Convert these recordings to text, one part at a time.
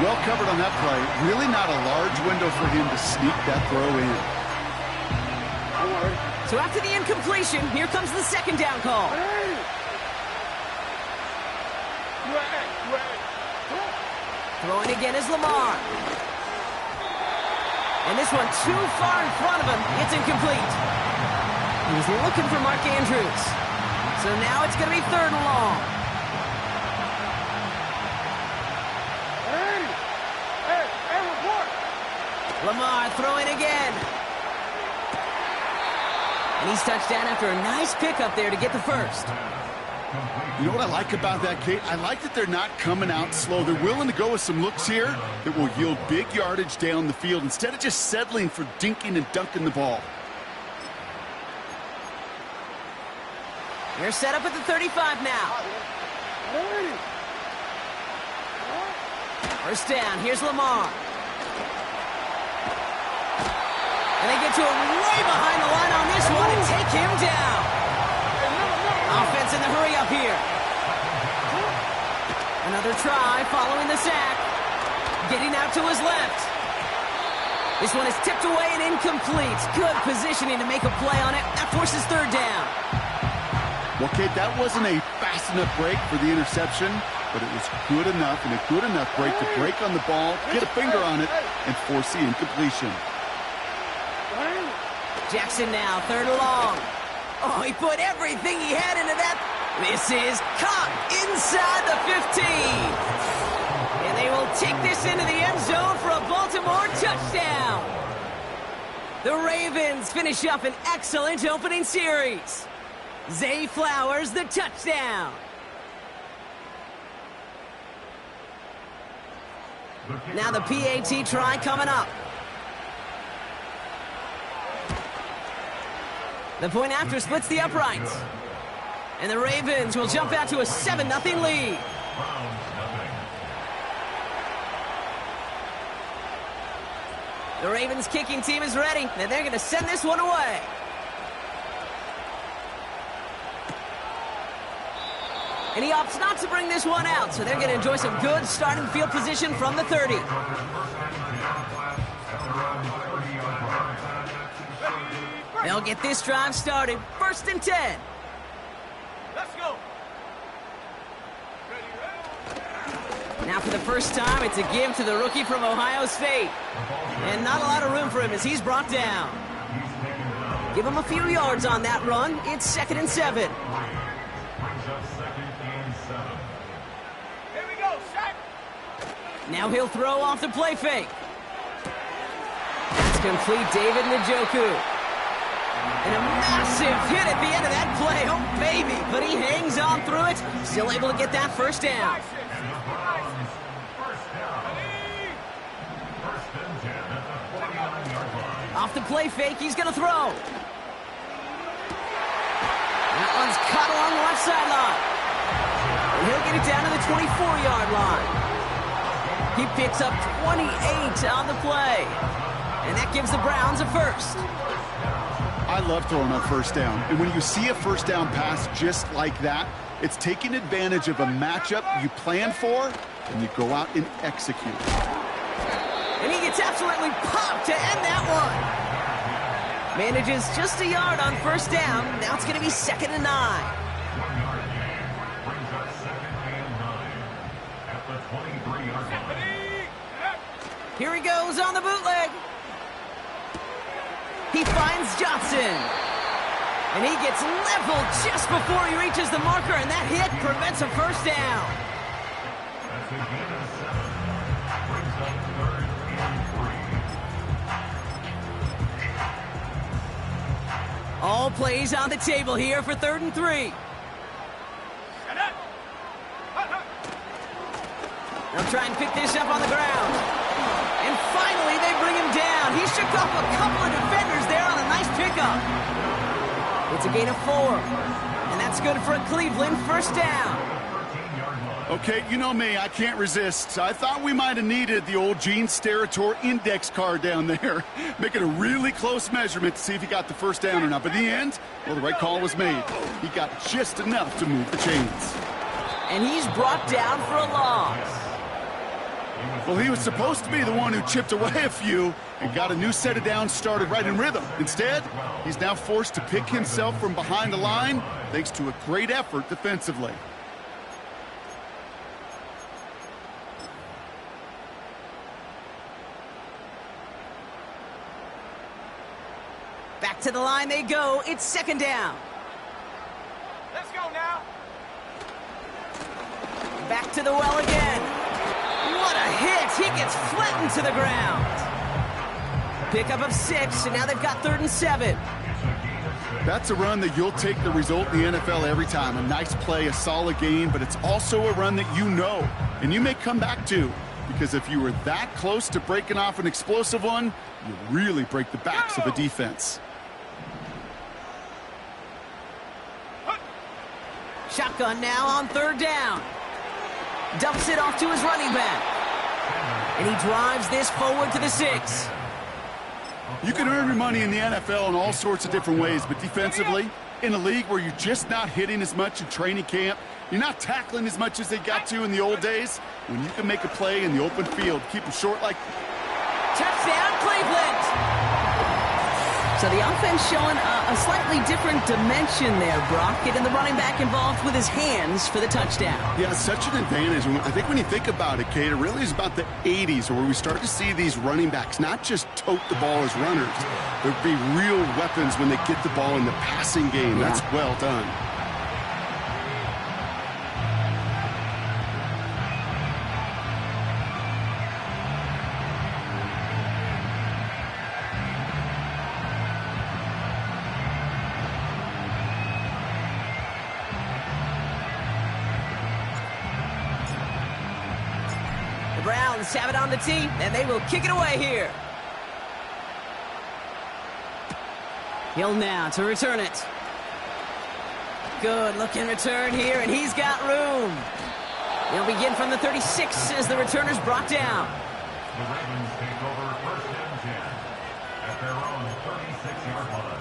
Well covered on that play. Really not a large window for him to sneak that throw in. So after the incompletion, here comes the second down call. Throwing again is Lamar. And this one too far in front of him. It's incomplete. He was looking for Mark Andrews. So now it's going to be third and long. Lamar throwing again. And he's touched down after a nice pickup there to get the first. You know what I like about that, Kate? I like that they're not coming out slow. They're willing to go with some looks here that will yield big yardage down the field instead of just settling for dinking and dunking the ball. They're set up at the 35 now. First down, here's Lamar. And they get to him way behind the line on this one and take him down. Offense in the hurry up here. Another try following the sack. Getting out to his left. This one is tipped away and incomplete. Good positioning to make a play on it. That forces third down. Well, Kate, that wasn't a fast enough break for the interception, but it was good enough and a good enough break to break on the ball, get a finger on it, and force the incompletion. Jackson now, third and long. Oh, he put everything he had into that. This is caught inside the 15. And they will take this into the end zone for a Baltimore touchdown. The Ravens finish up an excellent opening series. Zay Flowers, the touchdown. Now the PAT try coming up. The point after splits the uprights. And the Ravens will jump out to a 7-0 lead. The Ravens kicking team is ready, and they're going to send this one away. And he opts not to bring this one out, so they're going to enjoy some good starting field position from the 30. They'll get this drive started. First and 10. Let's go. Now for the first time, it's a give to the rookie from Ohio State. And not a lot of room for him as he's brought down. Give him a few yards on that run. It's 2nd and 7. Here we go, Shaq. Now he'll throw off the play fake. That's complete, David Njoku. And a massive hit at the end of that play. Oh, baby. But he hangs on through it. Still able to get that first down. Off the play fake, he's going to throw. That one's caught along the left sideline. And he'll get it down to the 24-yard line. He picks up 28 on the play. And that gives the Browns a first. I love throwing on first down. And when you see a first down pass just like that, it's taking advantage of a matchup you planned for, and you go out and execute. And he gets absolutely popped to end that one. Manages just a yard on first down. Now it's going to be 2nd and 9. Here he goes on the bootleg. He finds Johnson. And he gets leveled just before he reaches the marker, and that hit prevents a first down. All plays on the table here for 3rd and 3. They'll try and pick this up on the ground. And finally, they bring him down. He shook off a couple of defenders there on a nice pickup. It's a gain of 4. And that's good for a Cleveland first down. Okay, you know me, I can't resist. I thought we might have needed the old Gene Steratore index card down there. Making a really close measurement to see if he got the first down or not. But in the end, well, the right call was made. He got just enough to move the chains. And he's brought down for a loss. Well, he was supposed to be the one who chipped away a few and got a new set of downs started right in rhythm. Instead, he's now forced to pick himself from behind the line thanks to a great effort defensively. Back to the line they go. It's second down. Let's go now. Back to the well again. What a hit. He gets flattened to the ground. Pickup of 6, and now they've got 3rd and 7. That's a run that you'll take the result in the NFL every time. A nice play, a solid game, but it's also a run that you know, and you may come back to. Because if you were that close to breaking off an explosive one, you really break the backs of a defense. Shotgun now on 3rd down. Dumps it off to his running back. And he drives this forward to the 6. You can earn your money in the NFL in all sorts of different ways, but defensively, in a league where you're just not hitting as much in training camp, you're not tackling as much as they got to in the old days, when you can make a play in the open field, keep them short like... Touchdown, Cleveland! So the offense showing a slightly different dimension there, Brock, getting the running back involved with his hands for the touchdown. Yeah, such an advantage. I think when you think about it, Kate, it really is about the 80s where we start to see these running backs not just tote the ball as runners, but be real weapons when they get the ball in the passing game. Yeah. That's well done. The Browns have it on the tee, and they will kick it away here. Hill now to return it. Good looking return here, and he's got room. He'll begin from the 36 as the returner's brought down. The Ravens take over 1st and 10 at their own 36-yard line.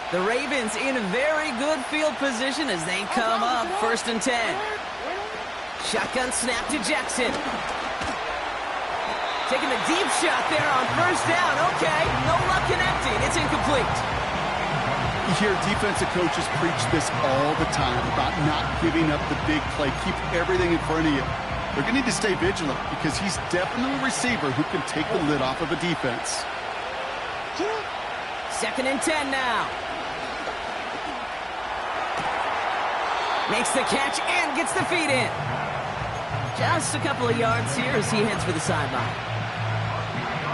The Ravens in a very good field position as they come up 1st and 10. Shotgun snap to Jackson. Taking the deep shot there on 1st down. Okay, no luck connecting. It's incomplete. You hear defensive coaches preach this all the time about not giving up the big play. Keep everything in front of you. They're going to need to stay vigilant because he's definitely a receiver who can take the lid off of a defense. 2nd and 10 now. Makes the catch and gets the feet in. Just a couple of yards here as he heads for the sideline.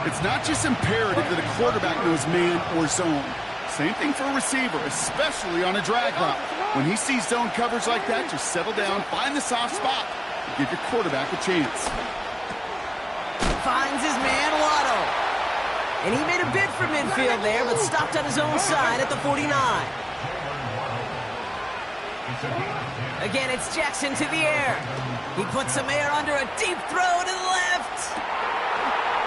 It's not just imperative that a quarterback knows man or zone. Same thing for a receiver, especially on a drag route. When he sees zone coverage like that, just settle down, find the soft spot, and give your quarterback a chance. Finds his man, Waddle. And he made a bid for midfield there, but stopped on his own side at the 49. Again, it's Jackson to the air. He puts some air under a deep throw to the left.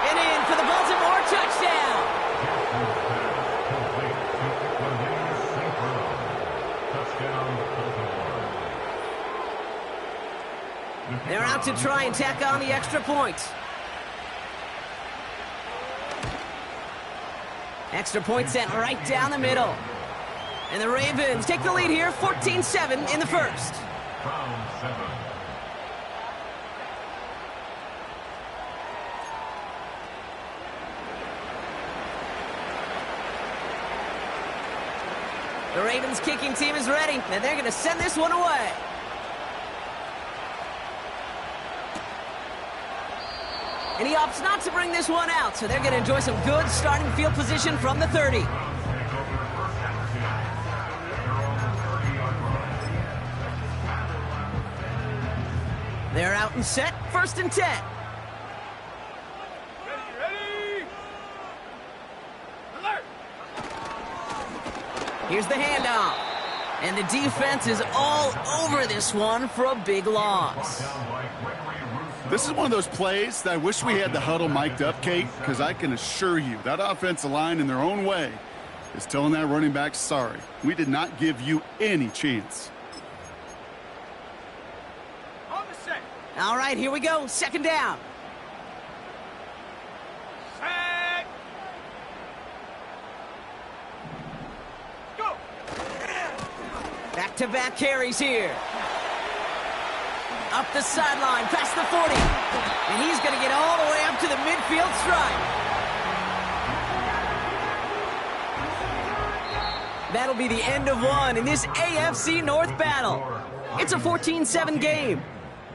And in for the Baltimore touchdown. They're out to try and tack on the extra point. Extra point sent right down the middle. And the Ravens take the lead here, 14-7 in the first. The Ravens kicking team is ready, and they're going to send this one away. And he opts not to bring this one out, so they're going to enjoy some good starting field position from the 30. They're out and set, 1st and 10. Ready! Alert! Here's the handoff. And the defense is all over this one for a big loss. This is one of those plays that I wish we had the huddle mic'd up, Kate, because I can assure you that offensive line in their own way is telling that running back, sorry, we did not give you any chance. On the set. All right, here we go. Second down. Set. Go. Back-to-back carries here. Up the sideline, past the 40. And he's going to get all the way up to the midfield stripe. That'll be the end of one in this AFC North battle. It's a 14-7 game.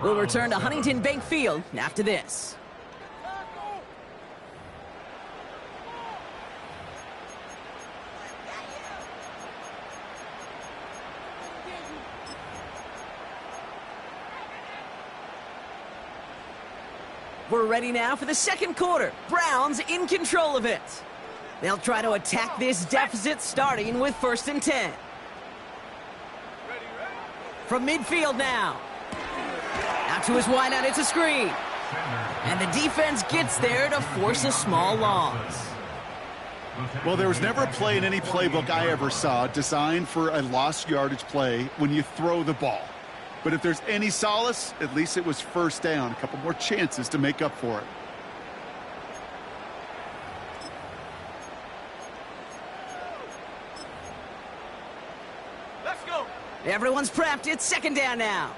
We'll return to Huntington Bank Field after this. We're ready now for the second quarter. Browns in control of it. They'll try to attack this deficit starting with 1st and 10. From midfield now. Out to his wideout, it's a screen. And the defense gets there to force a small loss. Well, there was never a play in any playbook I ever saw designed for a lost yardage play when you throw the ball. But if there's any solace, at least it was first down. A couple more chances to make up for it. Let's go. Everyone's prepped. It's second down now.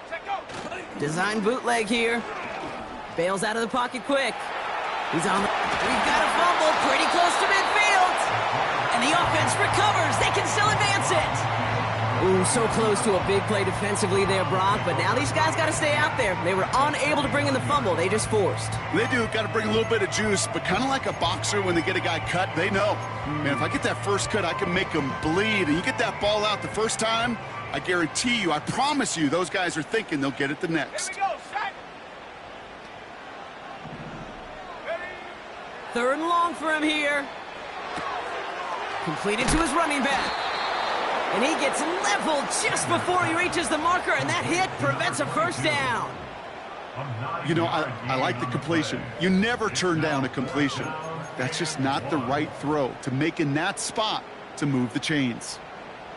Set go. Design bootleg here. Bails out of the pocket quick. He's on the... We've got a fumble pretty close to midfield. And the offense recovers. They can still advance it. Ooh, so close to a big play defensively there, Brock. But now these guys got to stay out there. They were unable to bring in the fumble. They just forced. They do. Got to bring a little bit of juice. But kind of like a boxer when they get a guy cut, they know. Man, if I get that first cut, I can make them bleed. And you get that ball out the first time, I guarantee you, I promise you, those guys are thinking they'll get it the next. Here we go. Set. Ready. 3rd and long for him here. Completed to his running back. And he gets leveled just before he reaches the marker, and that hit prevents a first down. You know, I like the completion. You never turn down a completion. That's just not the right throw to make in that spot to move the chains.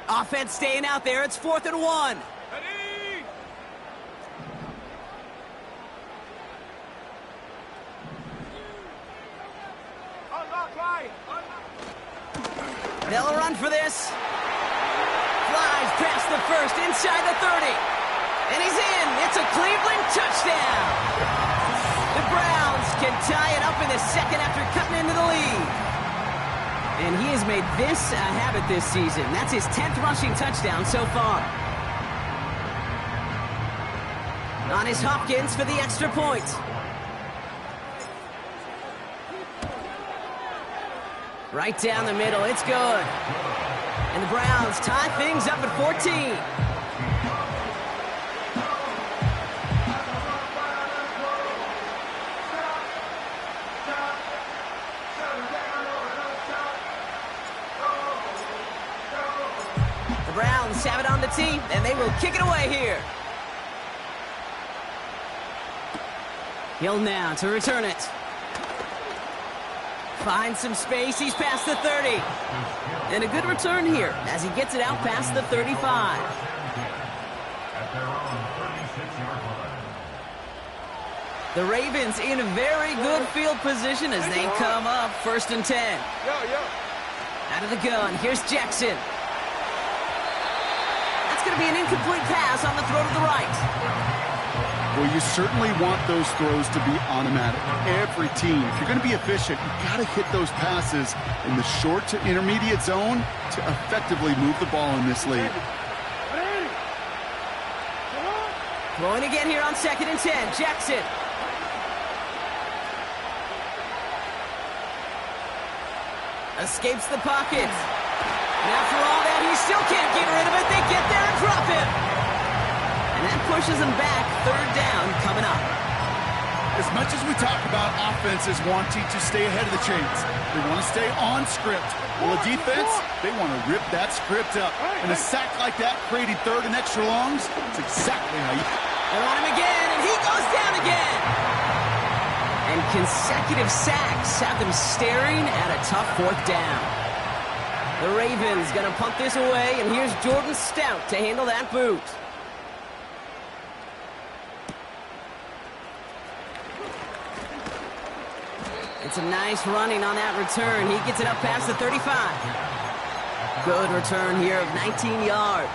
Offense staying out there. It's 4th and 1. Ready. Unlock line. They'll run for this. Flies past the 1st, inside the 30. And he's in. It's a Cleveland touchdown. The Browns can tie it up in the 2nd after cutting into the lead. And he has made this a habit this season. That's his 10th rushing touchdown so far. On his Hopkins for the extra point. Right down the middle. It's good. And the Browns tie things up at 14. The Browns have it on the tee, and they will kick it away here. Hill now to return it. Finds some space. He's past the 30. And a good return here as he gets it out past the 35. At their own 36-yard line. The Ravens in a very good field position as they come up 1st and 10. Out of the gun, here's Jackson. That's going to be an incomplete pass on the throw to the right. Well, you certainly want those throws to be automatic. Every team, if you're going to be efficient, you've got to hit those passes in the short to intermediate zone to effectively move the ball in this league. Throwing again here on 2nd and 10. Jackson. Escapes the pocket. And after all that, he still can't get rid of it. They get there and drop him. And that pushes him back. 3rd down coming up. As much as we talk about offenses wanting to stay ahead of the chains, they want to stay on script. Well, the defense, they want to rip that script up. And a sack like that, creating 3rd and extra longs, it's exactly how you... They're on him again, and he goes down again. And consecutive sacks have them staring at a tough fourth down. The Ravens going to punt this away, and here's Jordan Stout to handle that boot. It's a nice running on that return. He gets it up past the 35. Good return here of 19 yards.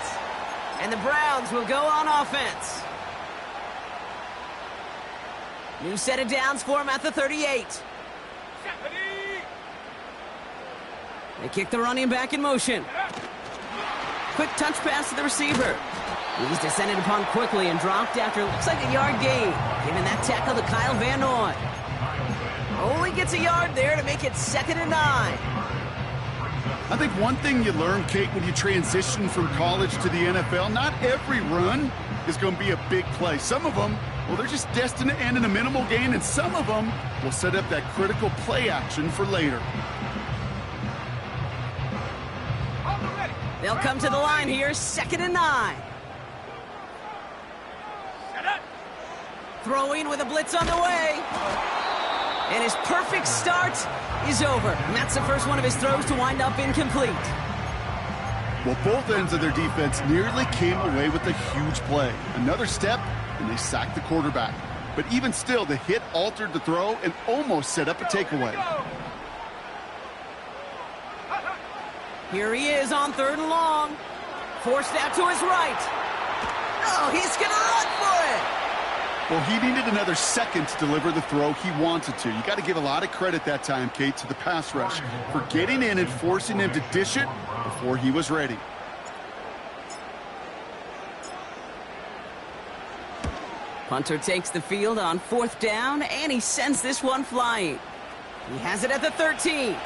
And the Browns will go on offense. New set of downs for him at the 38. They kick the running back in motion. Quick touch pass to the receiver. He's descended upon quickly and dropped after looks like a yard gain. Giving that tackle to Kyle Van Noy. Only gets a yard there to make it 2nd and 9. I think one thing you learn, Kate, when you transition from college to the NFL, not every run is going to be a big play. Some of them, well, they're just destined to end in a minimal gain, and some of them will set up that critical play action for later. They'll come to the line here, 2nd and 9. Throwing with a blitz on the way. And his perfect start is over. And that's the first one of his throws to wind up incomplete. Well, both ends of their defense nearly came away with a huge play. Another step, and they sacked the quarterback. But even still, the hit altered the throw and almost set up a takeaway. Here he is on 3rd and long. Forced out to his right. Oh, he's going to run for it. Well, he needed another second to deliver the throw he wanted to. You got to give a lot of credit that time, Kate, to the pass rush for getting in and forcing him to dish it before he was ready. Punter takes the field on 4th down, and he sends this one flying. He has it at the 13.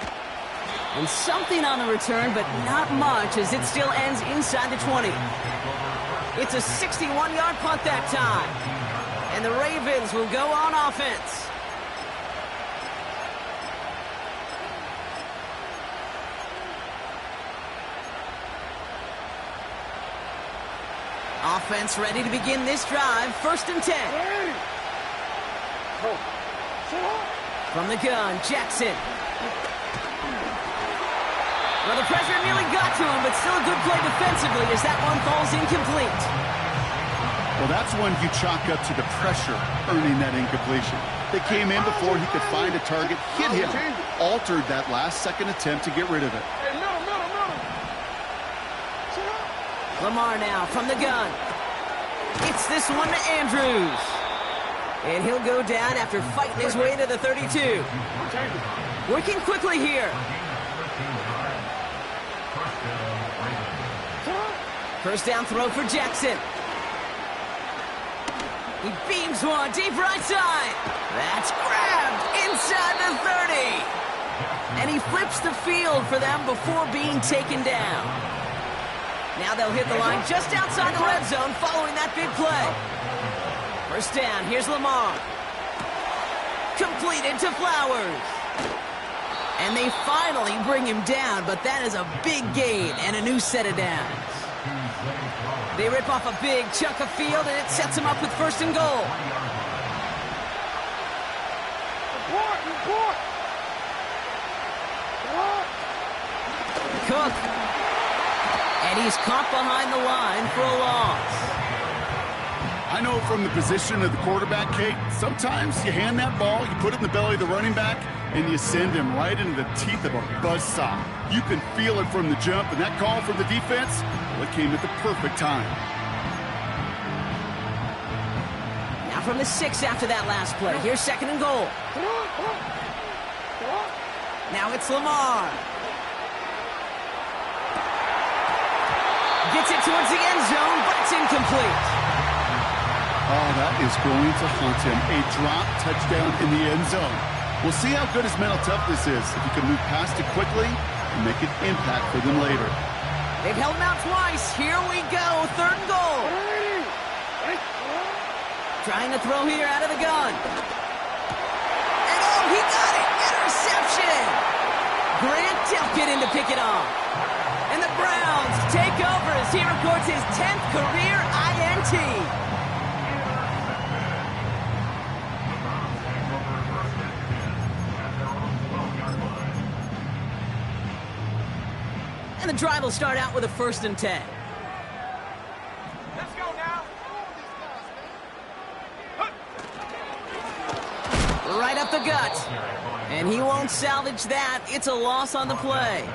And something on the return, but not much, as it still ends inside the 20. It's a 61-yard punt that time. And the Ravens will go on offense. Offense ready to begin this drive. 1st and 10. From the gun, Jackson. Well, the pressure nearly got to him, but still a good play defensively as that one falls incomplete. Well, that's one you chalk up to the pressure earning that incompletion. They came in before he could find a target, hit him, altered that last-second attempt to get rid of it. Lamar now from the gun. It's this one to Andrews. And he'll go down after fighting his way to the 32. Working quickly here. First down throw for Jackson. He beams one deep right side. That's grabbed inside the 30. And he flips the field for them before being taken down. Now they'll hit the line just outside the red zone following that big play. First down, here's Lamar. Completed to Flowers. And they finally bring him down, but that is a big gain and a new set of downs. They rip off a big chunk of field, and it sets them up with 1st and goal. Cook. And he's caught behind the line for a loss. I know from the position of the quarterback, Kate, sometimes you hand that ball, you put it in the belly of the running back, and you send him right into the teeth of a buzzsaw. You can feel it from the jump, and that call from the defense, well, it came at the perfect time. Now from the 6 after that last play. Here's 2nd and goal. Now it's Lamar. Gets it towards the end zone, but it's incomplete. Oh, that is going to haunt him. A drop touchdown in the end zone. We'll see how good his mental toughness is if he can move past it quickly and make an impact for them later. They've held him out twice. Here we go. 3rd and goal. Trying to throw here out of the gun. And oh, he got it. Interception. Grant Delpit in to pick it off. And the Browns take over as he records his 10th career INT. And the drive will start out with a 1st and 10. Let's go now. Right up the gut. And he won't salvage that. It's a loss on the play.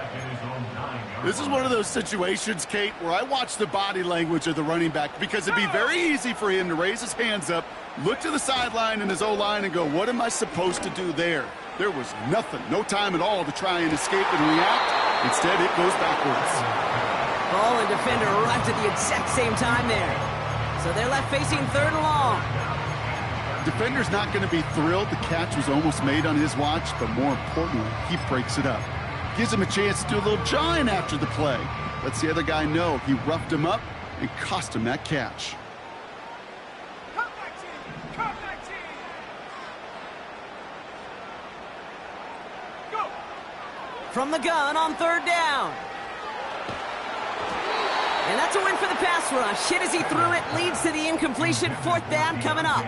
This is one of those situations, Kate, where I watch the body language of the running back because it'd be very easy for him to raise his hands up, look to the sideline and his O-line and go, what am I supposed to do there? There was nothing, no time at all to try and escape and react. Instead, it goes backwards. Ball and defender arrived at the exact same time there. So they're left facing 3rd and long. Defender's not going to be thrilled the catch was almost made on his watch, but more importantly, he breaks it up. Gives him a chance to do a little jawing after the play. Lets the other guy know he roughed him up and cost him that catch. Come back, team. Come back, team. Go. From the gun on 3rd down. And that's a win for the pass rush. Hit as he threw it, leads to the incompletion. 4th down coming up.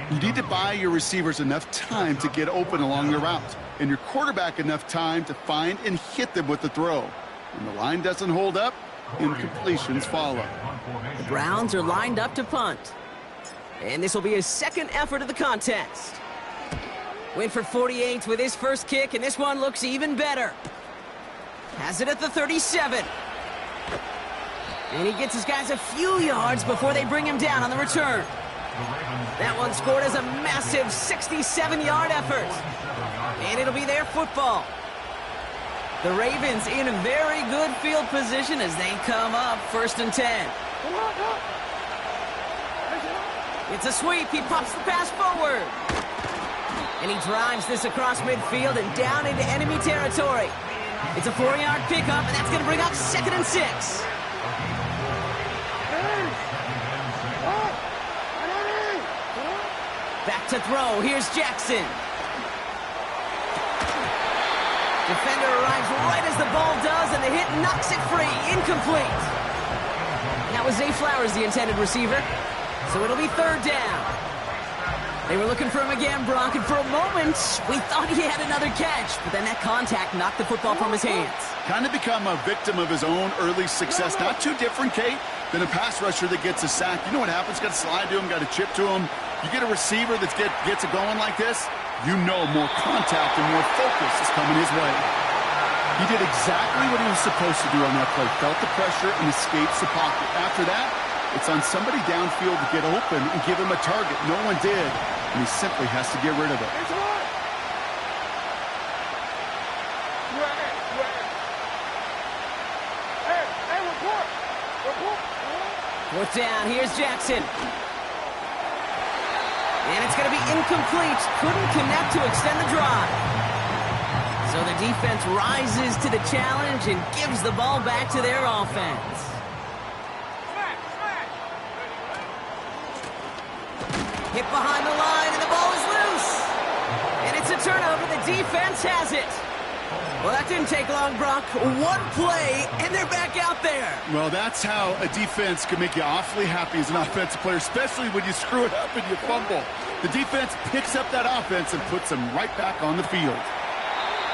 You need to buy your receivers enough time to get open along the route, and your quarterback enough time to find and hit them with the throw. When the line doesn't hold up, incompletions follow. The Browns are lined up to punt. And this will be his 2nd effort of the contest. Winford 48 with his first kick, and this one looks even better. Has it at the 37. And he gets his guys a few yards before they bring him down on the return. That one scored as a massive 67-yard effort. And it'll be their football. The Ravens in a very good field position as they come up 1st and 10. It's a sweep. He pops the pass forward. And he drives this across midfield and down into enemy territory. It's a 4-yard pickup, and that's going to bring up 2nd and 6. Back to throw. Here's Jackson. Defender arrives right as the ball does, and the hit knocks it free. Incomplete. That was Zay Flowers, the intended receiver. So it'll be 3rd down. They were looking for him again, Brock, and for a moment, we thought he had another catch. But then that contact knocked the football from his hands. Kind of become a victim of his own early success. Not too different, Kate, than a pass rusher that gets a sack. You know what happens? Got to slide to him, got to chip to him. You get a receiver that gets it going like this, you know more contact and more focus is coming his way. He did exactly what he was supposed to do on that play. Felt the pressure and escapes the pocket. After that, it's on somebody downfield to get open and give him a target. No one did, and he simply has to get rid of it. Fourth down, here's Jackson. And it's going to be incomplete. Couldn't connect to extend the drive. So the defense rises to the challenge and gives the ball back to their offense. Hit behind the line, and the ball is loose. And it's a turnover. The defense has it. Well, that didn't take long, Brock. One play, and they're back out there. Well, that's how a defense can make you awfully happy as an offensive player, especially when you screw it up and you fumble. The defense picks up that offense and puts them right back on the field.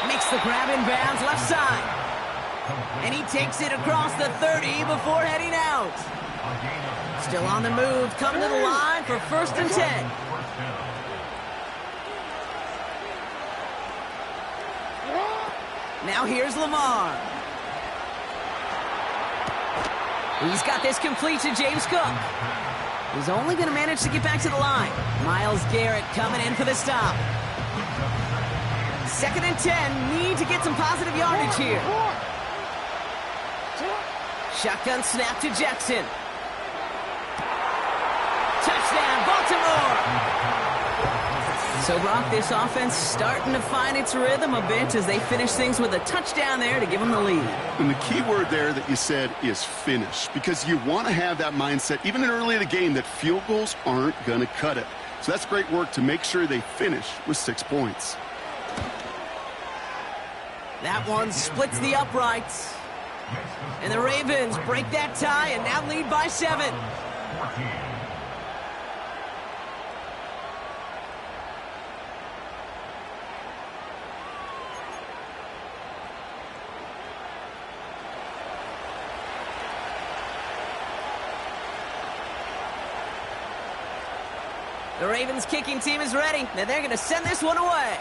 Makes the grab in bounds left side. And he takes it across the 30 before heading out. Still on the move, coming to the line for 1st and 10. Now here's Lamar. He's got this complete to James Cook. He's only going to manage to get back to the line. Myles Garrett coming in for the stop. 2nd and 10. Need to get some positive yardage here. Shotgun snap to Jackson. Touchdown, Baltimore! So, Brock, this offense starting to find its rhythm a bit as they finish things with a touchdown there to give them the lead. And the key word there that you said is finish, because you want to have that mindset, even in early in the game, that field goals aren't going to cut it. So that's great work to make sure they finish with 6 points. That one splits the uprights. And the Ravens break that tie and now lead by 7. The Ravens kicking team is ready. Now they're going to send this one away.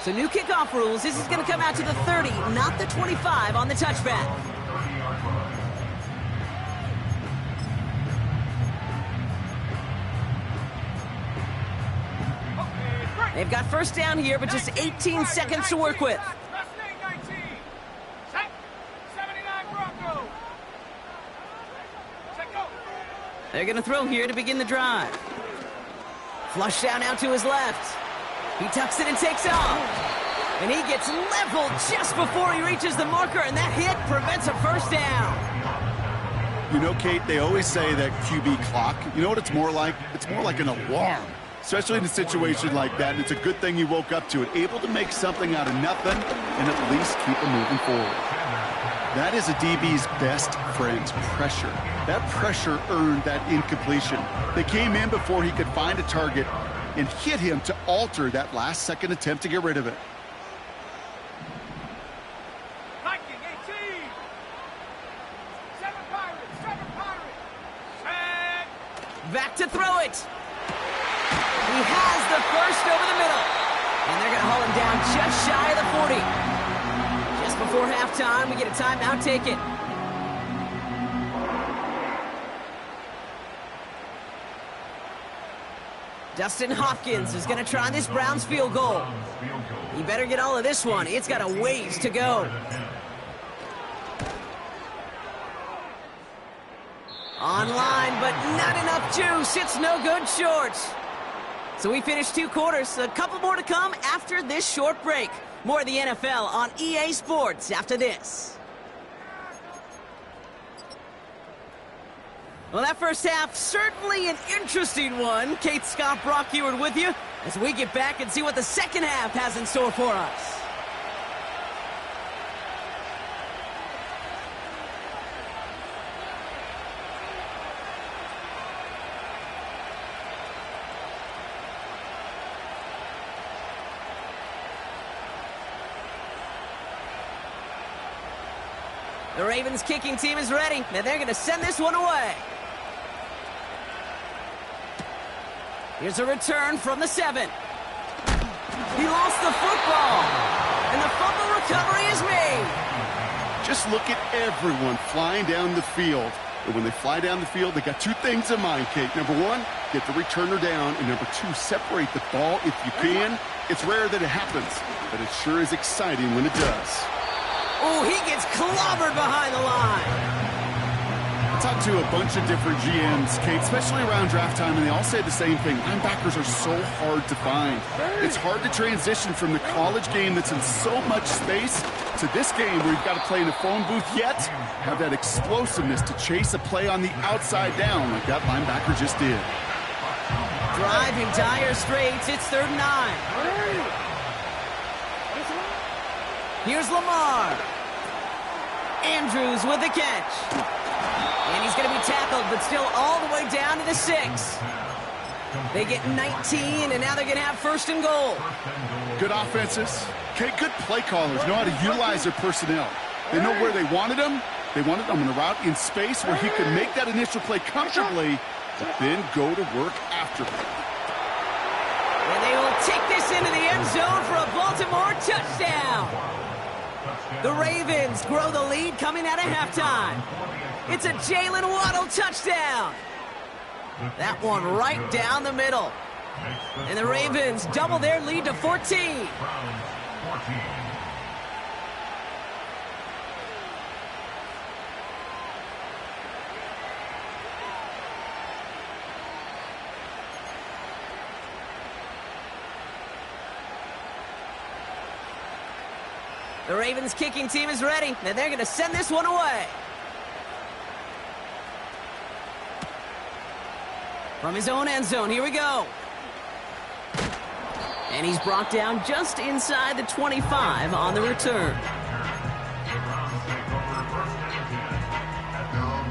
So new kickoff rules. This is going to come out to the 30, not the 25 on the touchback. They've got first down here, but just 18 seconds to work with. They're going to throw here to begin the drive. Flush down out to his left. He tucks it and takes off. And he gets leveled just before he reaches the marker, and that hit prevents a first down. You know, Kate, they always say that QB clock, you know what it's more like? It's more like an alarm, especially in a situation like that. And it's a good thing he woke up to it, able to make something out of nothing and at least keep him moving forward. That is a DB's best friend, pressure. That pressure earned that incompletion. They came in before he could find a target and hit him to alter that last-second attempt to get rid of it. Viking 18. 7 Pirates. 7 Pirates. Set. Back to throw it. He has the first over the middle. And they're going to haul him down just shy of the 40. Just before halftime, we get a timeout. Take it. Dustin Hopkins is going to try this Browns field goal. He better get all of this one. It's got a ways to go. Online, but not enough juice. It's no good short. So we finished 2 quarters. A couple more to come after this short break. More of the NFL on EA Sports after this. Well, that first half, certainly an interesting one. Kate Scott, Brock Eward with you as we get back and see what the second half has in store for us. The Ravens kicking team is ready. Now they're going to send this one away. Here's a return from the 7. He lost the football, and the fumble recovery is made. Just look at everyone flying down the field. And when they fly down the field, they got 2 things in mind, Kate. Number 1, get the returner down. And number 2, separate the ball if you can. It's rare that it happens, but it sure is exciting when it does. Oh, he gets clobbered behind the line. I talked to a bunch of different GMs, Kate, especially around draft time, and they all say the same thing. Linebackers are so hard to find. It's hard to transition from the college game that's in so much space to this game where you've got to play in a phone booth, yet have that explosiveness to chase a play on the outside down like that linebacker just did. Driving dire straits. It's 3rd and 9. Here's Lamar. Andrews with the catch. And he's going to be tackled, but still all the way down to the 6. They get 19, and now they're going to have 1st and goal. Good offenses. Okay, good play callers know how to utilize their personnel. They know where they wanted them. They wanted them in a route in space where he could make that initial play comfortably, but then go to work after it. And they will take this into the end zone for a Baltimore touchdown. The Ravens grow the lead coming out of halftime. It's a Jalen Waddle touchdown. That one right down the middle. And the Ravens double their lead to 14. The Ravens kicking team is ready, and they're going to send this one away. From his own end zone, here we go. And he's brought down just inside the 25 on the return.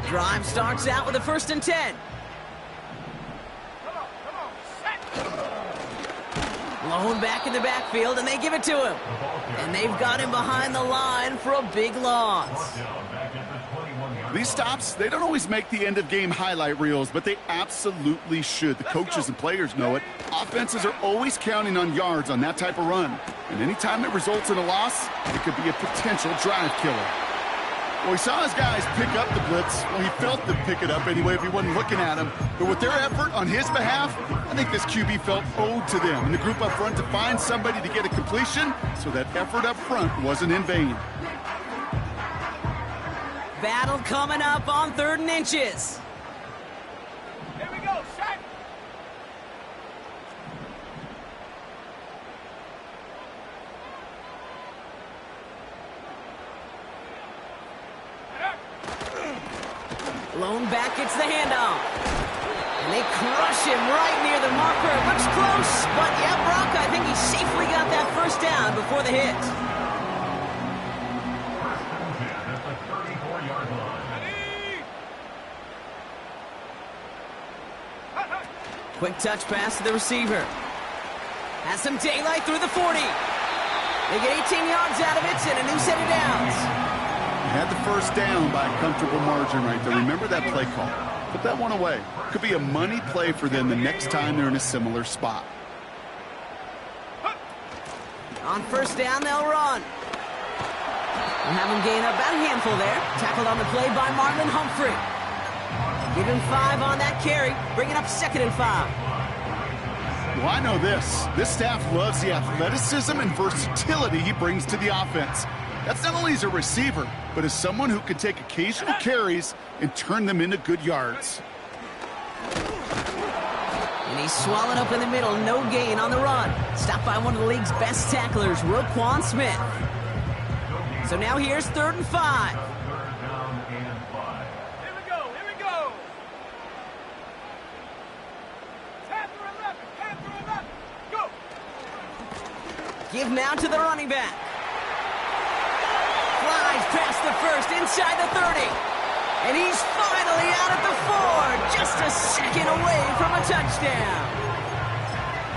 Drive starts out with a 1st and 10. Blown back in the backfield, and they give it to him. And they've got him behind the line for a big loss. These stops, they don't always make the end-of-game highlight reels, but they absolutely should. The coaches and players know it. Offenses are always counting on yards on that type of run. And anytime it results in a loss, it could be a potential drive killer. Well, he saw his guys pick up the blitz. Well, he felt them pick it up anyway if he wasn't looking at him. But with their effort on his behalf, I think this QB felt owed to them and the group up front to find somebody to get a completion, so that effort up front wasn't in vain. Battle coming up on 3rd and inches. Here we go, set. Lone back gets the handoff. And they crush him right near the marker. It looks close, but yeah, Brock, I think he safely got that first down before the hit. At the 34-yard line. Ready? Quick touch pass to the receiver. Has some daylight through the 40. They get 18 yards out of it and a new set of downs. Had the first down by a comfortable margin right there. Remember that play call. Put that one away. Could be a money play for them the next time they're in a similar spot. On first down, they'll run. We'll have him gain about a handful there. Tackled on the play by Marlon Humphrey. Give him 5 on that carry. Bring it up 2nd and 5. Well, I know this. This staff loves the athleticism and versatility he brings to the offense. That's not only as a receiver, but as someone who can take occasional carries and turn them into good yards. And he's swallowed up in the middle. No gain on the run. Stopped by one of the league's best tacklers, Roquan Smith. So now here's 3rd and 5. Here we go, here we go. Panther 11, go. Give now to the running back. Flies past the 1st, inside the 30. And he's finally out at the 4, just a second away from a touchdown.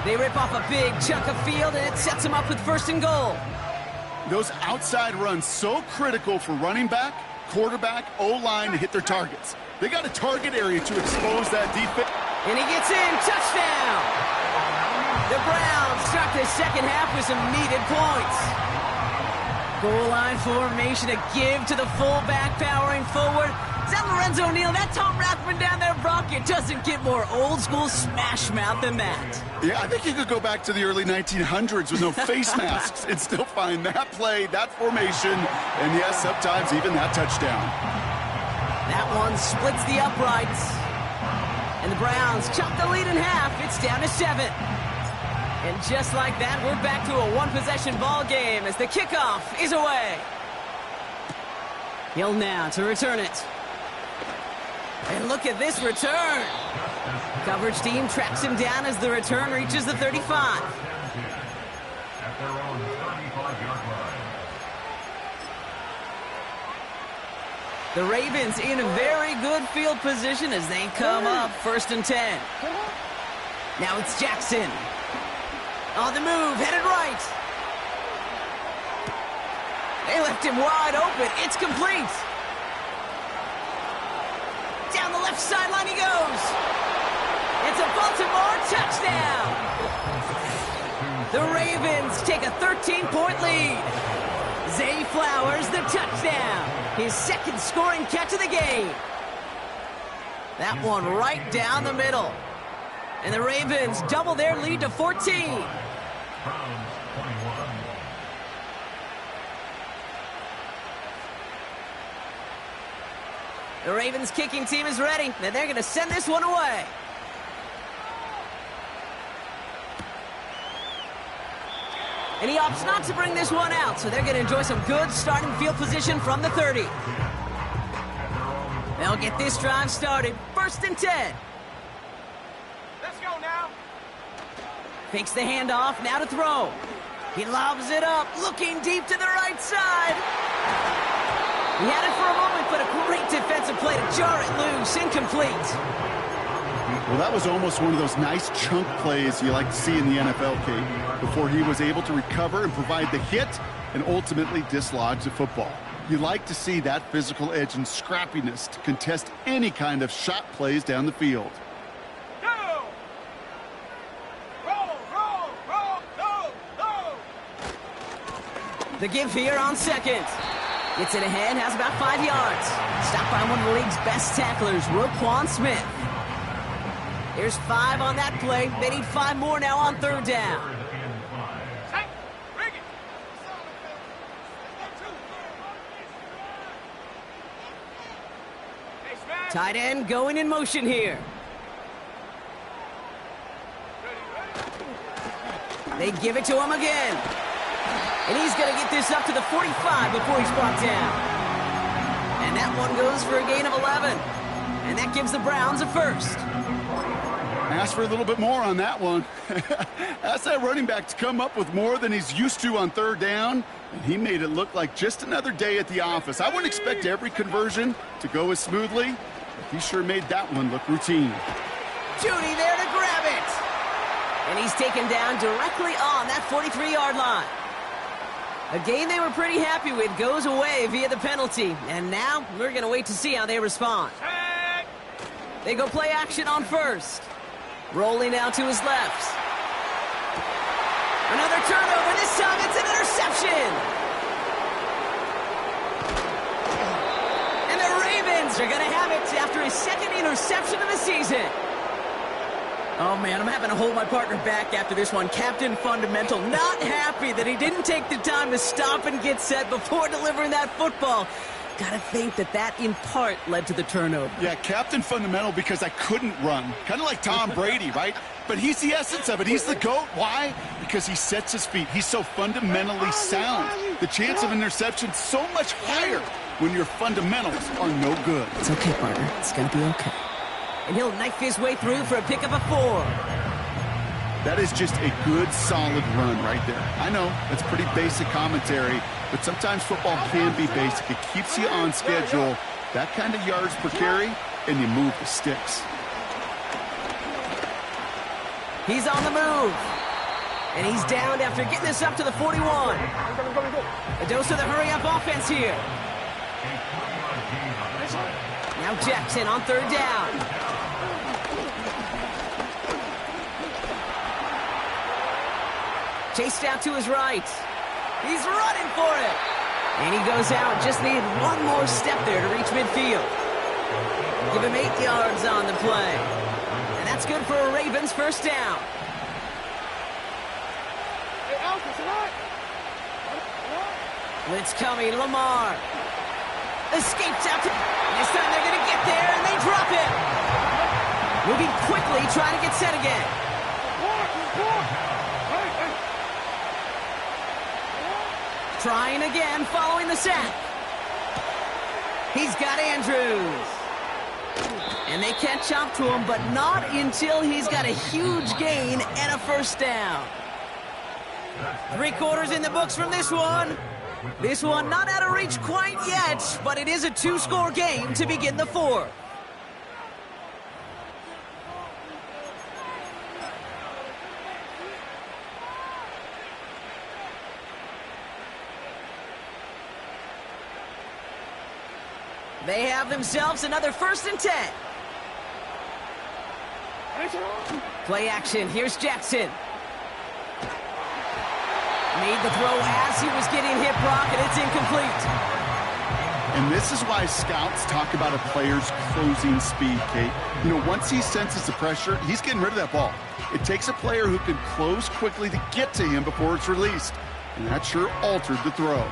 They rip off a big chunk of field, and it sets them up with 1st and goal. Those outside runs so critical for running back, quarterback, O-line to hit their targets. They got a target area to expose that defense. And he gets in, touchdown! The Browns start the second half with some needed points. Goal line formation, a give to the fullback powering forward. Is that Lorenzo Neal? That Tom Rathman down there, Brock? It doesn't get more old school smash mouth than that. Yeah, I think you could go back to the early 1900s with no face masks and still find that play, that formation, and yes, sometimes even that touchdown. That one splits the uprights. And the Browns chop the lead in half. It's down to 7. And just like that, we're back to a one-possession ball game as the kickoff is away. Hill now to return it. And look at this return. Coverage team tracks him down as the return reaches the 35. At their own 35-yard line. The Ravens in a very good field position as they come up 1st and 10. Now it's Jackson. On the move, headed right. They left him wide open. It's complete. Down the left sideline he goes. It's a Baltimore touchdown. The Ravens take a 13-point lead. Zay Flowers, the touchdown. His 2nd scoring catch of the game. That one right down the middle. And the Ravens double their lead to 14. Browns 21. The Ravens kicking team is ready, and they're going to send this one away. And he opts not to bring this one out, so they're going to enjoy some good starting field position from the 30. They'll get this drive started. 1st and 10. Let's go now. Fakes the handoff, now to throw. He lobs it up, looking deep to the right side. He had it for a moment, but a great defensive play to jar it loose, incomplete. Well, that was almost one of those nice chunk plays you like to see in the NFL, Kate. Before he was able to recover and provide the hit, and ultimately dislodge the football. You like to see that physical edge and scrappiness to contest any kind of shot plays down the field. Go! Roll, roll, roll, go, go! The give here on second. Gets it ahead, has about 5 yards. Stopped by one of the league's best tacklers, Roquan Smith. There's 5 on that play. They need 5 more now on third down. Tank, bring it! Hey, Smash! Tight end going in motion here. They give it to him again. And he's going to get this up to the 45 before he's brought down. And that one goes for a gain of 11. And that gives the Browns a first. Ask for a little bit more on that one. Ask that running back to come up with more than he's used to on third down, and he made it look like just another day at the office. I wouldn't expect every conversion to go as smoothly, but he sure made that one look routine. Judy there to grab it. And he's taken down directly on that 43-yard line. A game they were pretty happy with goes away via the penalty, and now we're going to wait to see how they respond. Tank! They go play action on first. Rolling now to his left. Another turnover. This time it's an interception. And the Ravens are going to have it after his second interception of the season. Oh, man, I'm having to hold my partner back after this one. Captain Fundamental not happy that he didn't take the time to stop and get set before delivering that football. Gotta think that in part led to the turnover. Yeah, Captain Fundamental because I couldn't run. Kind of like Tom Brady, right? But he's the essence of it. He's the GOAT. Why? Because he sets his feet. He's so fundamentally sound. The chance of interception so much higher when your fundamentals are no good. It's okay, partner. It's gonna be okay. And he'll knife his way through for a pickup of 4. That is just a good, solid run right there. I know, that's pretty basic commentary, but sometimes football can be basic. It keeps you on schedule, that kind of yards per carry, and you move the sticks. He's on the move. And he's downed after getting this up to the 41. A dose of the hurry-up offense here. Now Jackson on third down. Chased out to his right. He's running for it. And he goes out. Just needed one more step there to reach midfield. Give him 8 yards on the play. And that's good for a Ravens first down. Hey, Alpha, what? Blitz coming. Lamar. Escapes out to... This time they're going to get there, and they drop him. Moving quickly, trying to get set again. Trying again, following the sack. He's got Andrews. And they catch up to him, but not until he's got a huge gain and a first down. 3 quarters in the books from this one. This one not out of reach quite yet, but it is a 2-score game to begin the 4th. They have themselves another 1st and 10. Play action. Here's Jackson. Made the throw as he was getting hit, Brock, and it's incomplete. And this is why scouts talk about a player's closing speed, Kate. You know, once he senses the pressure, he's getting rid of that ball. It takes a player who can close quickly to get to him before it's released. And that sure altered the throw.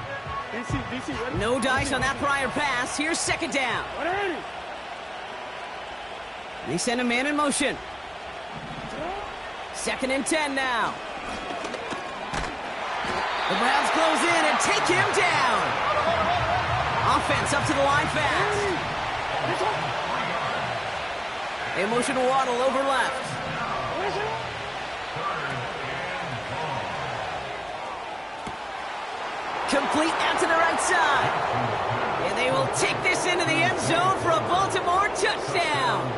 No dice on that prior pass. Here's second down. They send a man in motion. 2nd and 10 now. The Browns close in and take him down. Offense up to the line fast. A motion to Waddle over left. Complete out to the right side. And they will take this into the end zone for a Baltimore touchdown.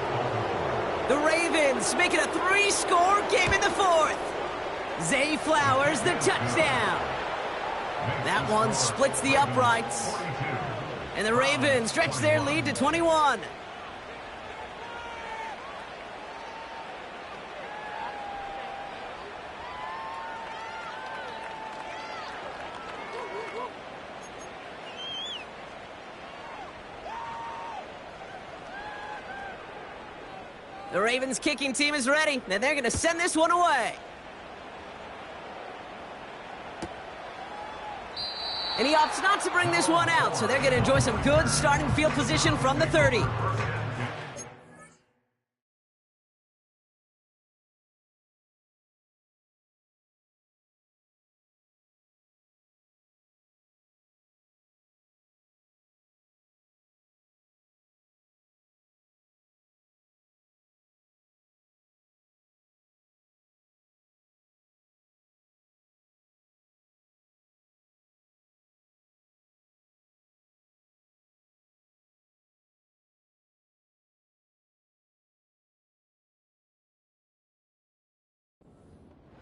The Ravens make it a 3-score game in the 4th. Zay Flowers, the touchdown. That one splits the uprights. And the Ravens stretch their lead to 21. The Ravens kicking team is ready, and they're going to send this one away. And he opts not to bring this one out, so they're going to enjoy some good starting field position from the 30.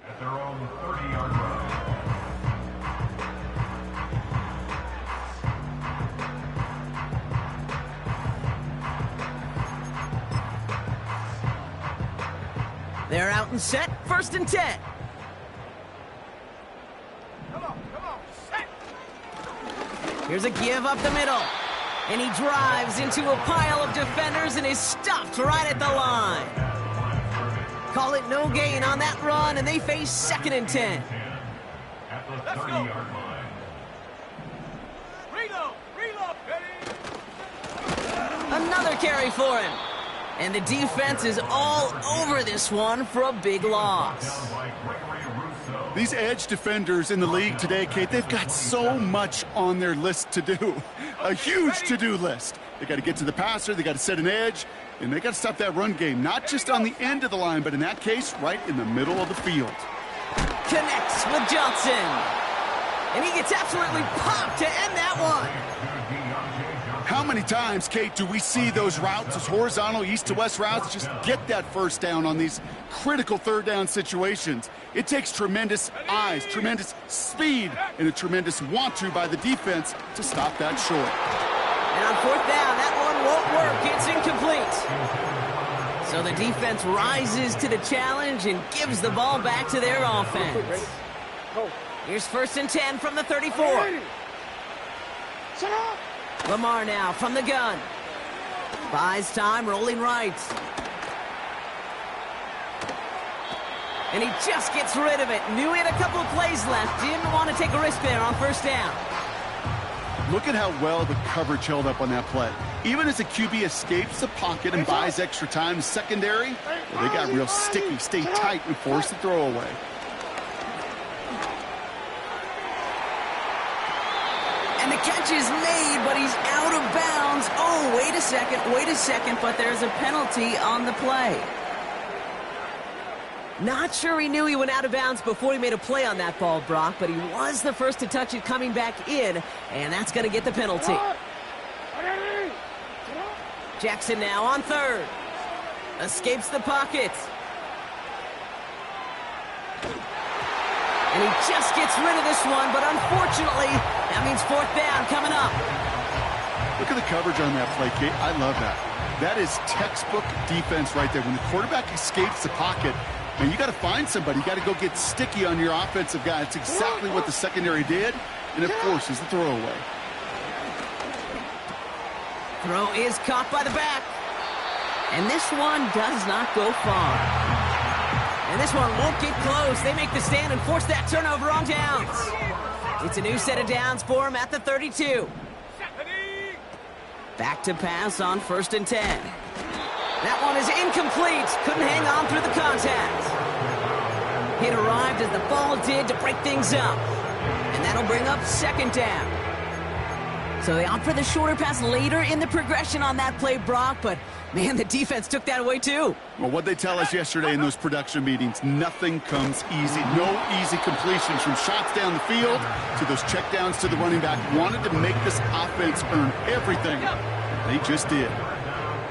At their own 30-yard line. They're out and set, 1st and 10. Come on, set. Here's a give up the middle. And he drives into a pile of defenders and is stopped right at the line. Call it no gain on that run, and they face 2nd and 10. At the 30-yard line. Reload, ready. Another carry for him. And the defense is all over this one for a big loss. Down by Gregory Rousseau. These edge defenders in the league today, Kate, they've got so much on their list to do. A huge to-do list. They got to get to the passer, they got to set an edge, and they got to stop that run game, not just on the end of the line, but in that case, right in the middle of the field. Connects with Johnson. And he gets absolutely popped to end that one. How many times, Kate, do we see those routes, those horizontal east-to-west routes, just get that first down on these critical third down situations? It takes tremendous eyes, tremendous speed, and a tremendous want-to by the defense to stop that short. And on 4th down, that one won't work. It's incomplete. So the defense rises to the challenge and gives the ball back to their offense. Here's 1st and 10 from the 34. Shut up. Lamar now from the gun. Buys time, rolling right. And he just gets rid of it. Knew he had a couple of plays left. Didn't want to take a risk there on 1st down. Look at how well the coverage held up on that play. Even as the QB escapes the pocket and buys extra time in secondary, well, they got real sticky, stay tight, and force the throw away. And the catch is made, but he's out of bounds. Oh, wait a second, but there's a penalty on the play. Not sure he knew he went out of bounds before he made a play on that ball, Brock, but he was the first to touch it coming back in, and that's going to get the penalty. Jackson now on 3rd. Escapes the pocket. And he just gets rid of this one, but unfortunately, that means 4th down coming up. Look at the coverage on that play, Kate. I love that. That is textbook defense right there. When the quarterback escapes the pocket, and you got to find somebody. You got to go get sticky on your offensive guy. It's exactly what the secondary did, and it forces the throwaway. Throw is caught by the back. And this one does not go far. And this one won't get close. They make the stand and force that turnover on downs. It's a new set of downs for him at the 32. Back to pass on 1st and 10. That one is incomplete. Couldn't hang on through the contact. It arrived as the ball did to break things up. And that'll bring up 2nd down. So they opt for the shorter pass later in the progression on that play, Brock, but man, the defense took that away too. Well, what they tell us yesterday in those production meetings, nothing comes easy. No easy completions from shots down the field to those checkdowns to the running back. Wanted to make this offense earn everything. They just did.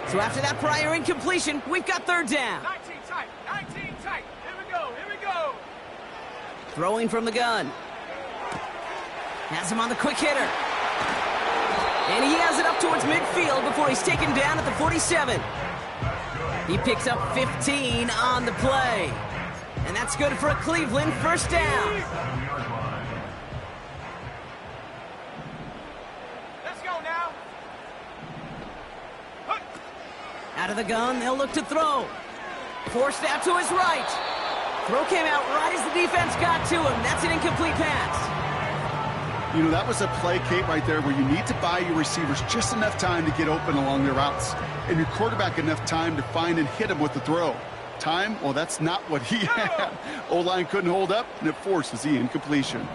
So after that prior incompletion, we've got 3rd down. 19 tight. Here we go. Throwing from the gun. Has him on the quick hitter. And he has it up towards midfield before he's taken down at the 47. He picks up 15 on the play. And that's good for a Cleveland first down. Let's go now. Out of the gun, they'll look to throw. Forced out to his right. Throw came out right as the defense got to him. That's an incomplete pass. You know, that was a play, Kate, right there where you need to buy your receivers just enough time to get open along their routes. And your quarterback enough time to find and hit him with the throw. Time? Well, that's not what he had. O-line couldn't hold up, and it forces the incompletion.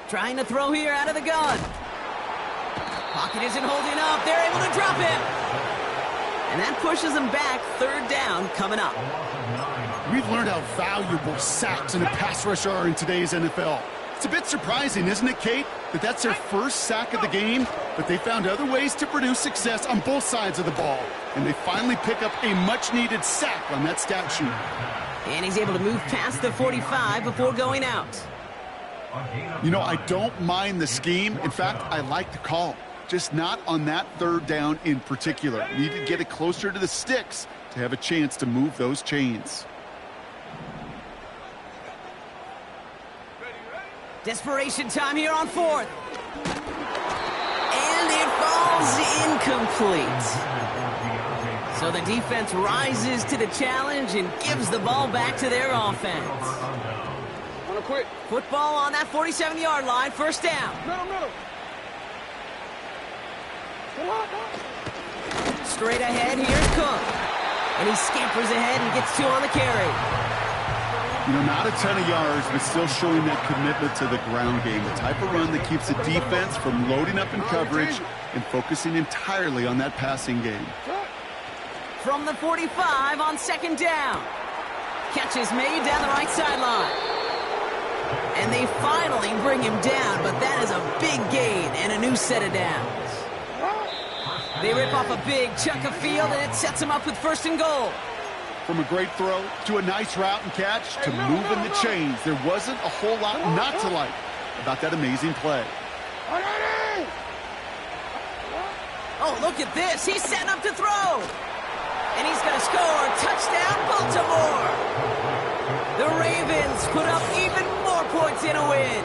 Trying to throw here out of the gun. Pocket isn't holding up. They're able to drop it. And that pushes them back. Third down coming up. We've learned how valuable sacks and a pass rush are in today's NFL. It's a bit surprising, isn't it, Kate, that that's their first sack of the game, but they found other ways to produce success on both sides of the ball. And they finally pick up a much-needed sack on that stat sheet. And he's able to move past the 45 before going out. You know, I don't mind the scheme. In fact, I like the call. Just not on that third down in particular. You need to get it closer to the sticks to have a chance to move those chains. Desperation time here on fourth. And it falls incomplete. So the defense rises to the challenge and gives the ball back to their offense. Football on that 47-yard line, first down. Middle. Straight ahead, here's Cook. And he scampers ahead and gets 2 on the carry. You know, not a ton of yards, but still showing that commitment to the ground game. The type of run that keeps the defense from loading up in coverage and focusing entirely on that passing game. From the 45 on second down. Catch is made down the right sideline. And they finally bring him down, but that is a big gain and a new set of downs. They rip off a big chunk of field, and it sets them up with first and goal. From a great throw to a nice route and catch to moving the chains, there wasn't a whole lot not to like about that amazing play. Oh, look at this. He's setting up to throw. And he's going to score. Touchdown, Baltimore. The Ravens put up even more points in a win.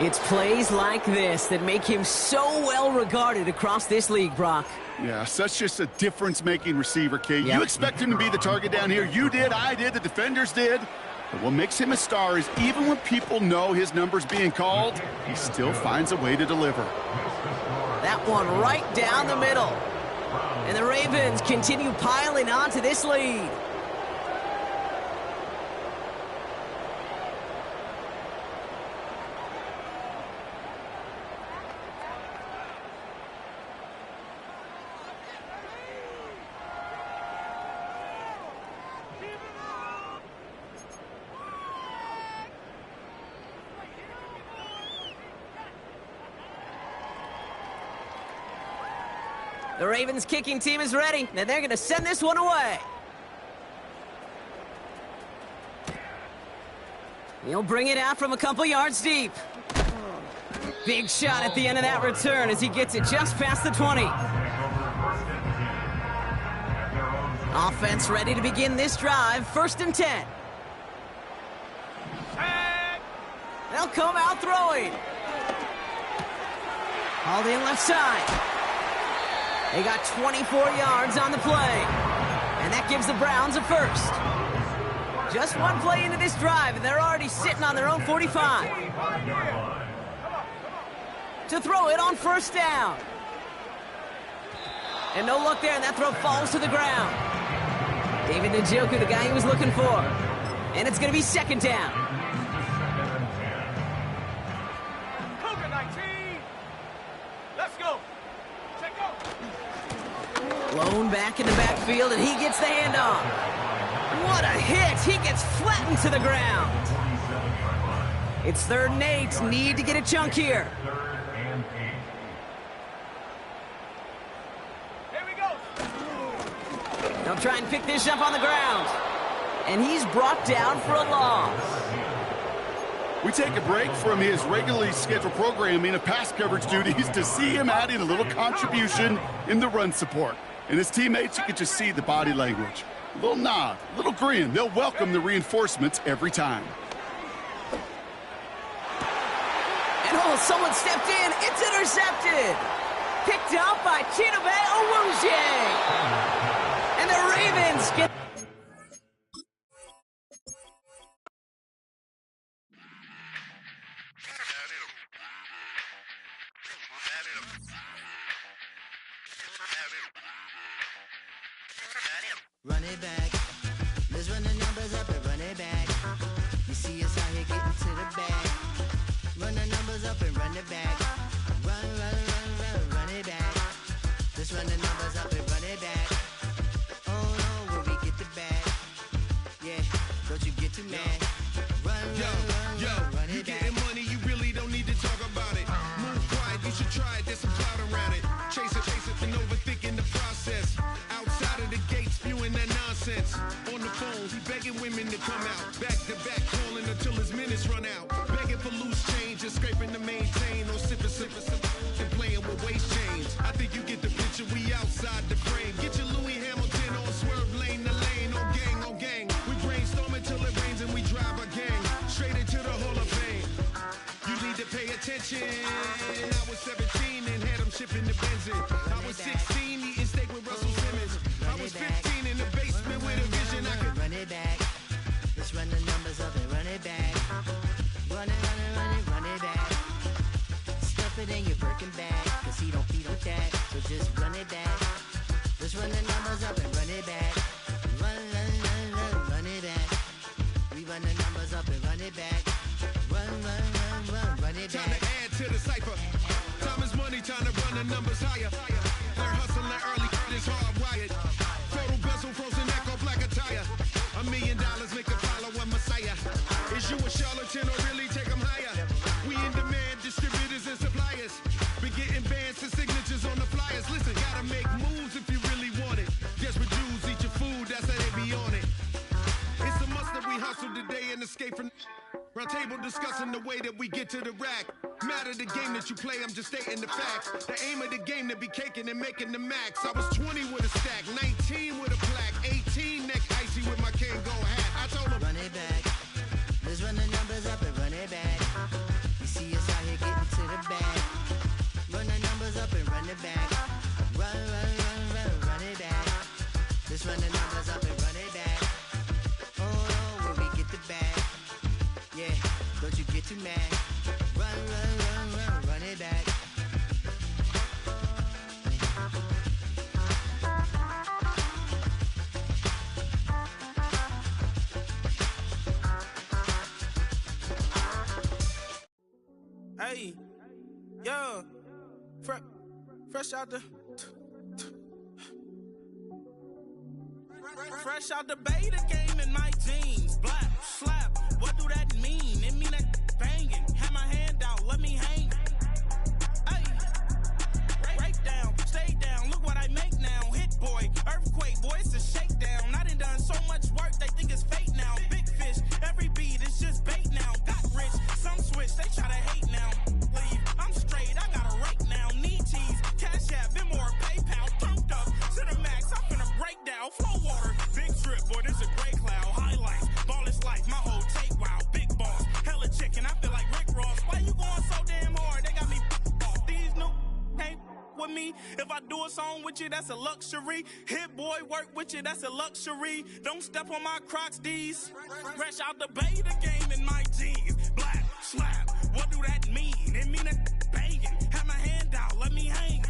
It's plays like this that make him so well regarded across this league, Brock. Yeah, such just a difference-making receiver, Kate. Yep. You expect him to be the target down here. You did, I did, the defenders did. But what makes him a star is even when people know his number's being called, he still finds a way to deliver. That one right down the middle. And the Ravens continue piling on to this lead. The Ravens kicking team is ready, and they're going to send this one away. He'll bring it out from a couple yards deep. Big shot at the end of that return as he gets it just past the 20. Offense ready to begin this drive, 1st and 10. They'll come out throwing. Hauled in left side. They got 24 yards on the play. And that gives the Browns a first. Just one play into this drive, and they're already sitting on their own 45. To throw it on first down. And no luck there, and that throw falls to the ground. David Njoku, the guy he was looking for. And it's going to be 2nd down. Cougar 19. Let's go. Check out. Blown back in the backfield, and he gets the handoff. What a hit! He gets flattened to the ground. It's 3rd and 8. Need to get a chunk here. Here we go. They'll try and pick this up on the ground. And he's brought down for a loss. We take a break from his regularly scheduled programming of pass coverage duties to see him adding a little contribution in the run support. And his teammates, you can just see the body language. A little nod, a little grin. They'll welcome the reinforcements every time. And someone stepped in. It's intercepted. Picked up by Chidobe Awuzie. And the Ravens get... Run it back. Let's run the numbers up and run it back. You see us out here getting to the bag. Run the numbers up and run it back. Run it back. Let's run the numbers up and run it back. Oh no, where we get the bag. Yeah, don't you get too mad. Run it back. You getting money, you really don't need to talk about it. Move quiet, you should try it, there's some cloud around it. Chase it, and overthinking the process. Outside of the gates, spewing that nonsense. On the phone, he begging women to come out. Back to back, calling until his minutes run out. Begging for loose change and scraping to maintain. Or sipping, and playing with waist chains. I think you get the picture, we outside the frame. Get your Louis Hamilton on swerve lane to lane. On gang. We brainstorm until it rains and we drive our gang straight into the Hall of Fame. You need to pay attention. I was 17 and had them shipping the Benzin. I was 16 eating steak with Russell Simmons. I was 15 in the basement with a vision. I could run it back. Let's run the numbers up and run it back. Run it back. Stuff it in your Birkin bag, cause he don't feed with that. So just run it back. Let's run the numbers up and run it back. Run it back. We run the numbers up and run it back. Run it back. Time to add to the cipher. Time is money, time to run the numbers higher. They're hustling early, it's hardwired. Total bezel, frozen echo, black attire. $1 million make a follow a messiah. Is you a charlatan or really take them higher? We in demand, distributors and suppliers. Be getting bands and signatures on the flyers. Listen, gotta make moves if you really want it. Desperate Jews eat your food, that's how they be on it. It's a must that we hustle today and escape from... Round table discussing the way that we get to the rack. Matter the game that you play, I'm just stating the facts. The aim of the game to be caking and making the max. I was 20 with a stack, 19 with a plaque, 18 neck icy with my Kango hat. I told him, run it back. Let's run the numbers up and run it back. You see us out here getting to the bag. Run the numbers up and run it back. Run it back. Let's run the numbers up and run it back. Oh no, where we get the bag. Yeah, don't you get too mad. Run it back. Hey, yo, fresh out the fresh out the beta game in my jeans. Black slap, what do that mean? It mean that banging. Have my hand out, let me hang. Hey, break down, stay down. Look what I make now. Hit boy, earthquake, boy, it's a shakedown. I done so much work, they think it's fate now. Big fish, every beat is just bait now. Got rich, some switch, they try to hate now. Leave, I'm straight, I got a rake now. Need cheese, cash app, Venmo or PayPal. Pumped up to the max, I'm finna break down. Flow water, big trip, boy, this a gray cloud. Highlights, ball is life, my whole take wild. Big boss, hella chicken, I feel like Rick Ross. Why you going so damn hard? They got me off. These new can't with me. If I do a song with you, that's a luxury. Hit boy, work with you, that's a luxury. Don't step on my Crocs, D's. Fresh out the beta game in my jeans. Black slap, what do that mean? It mean that banging. Have my hand out, let me hang.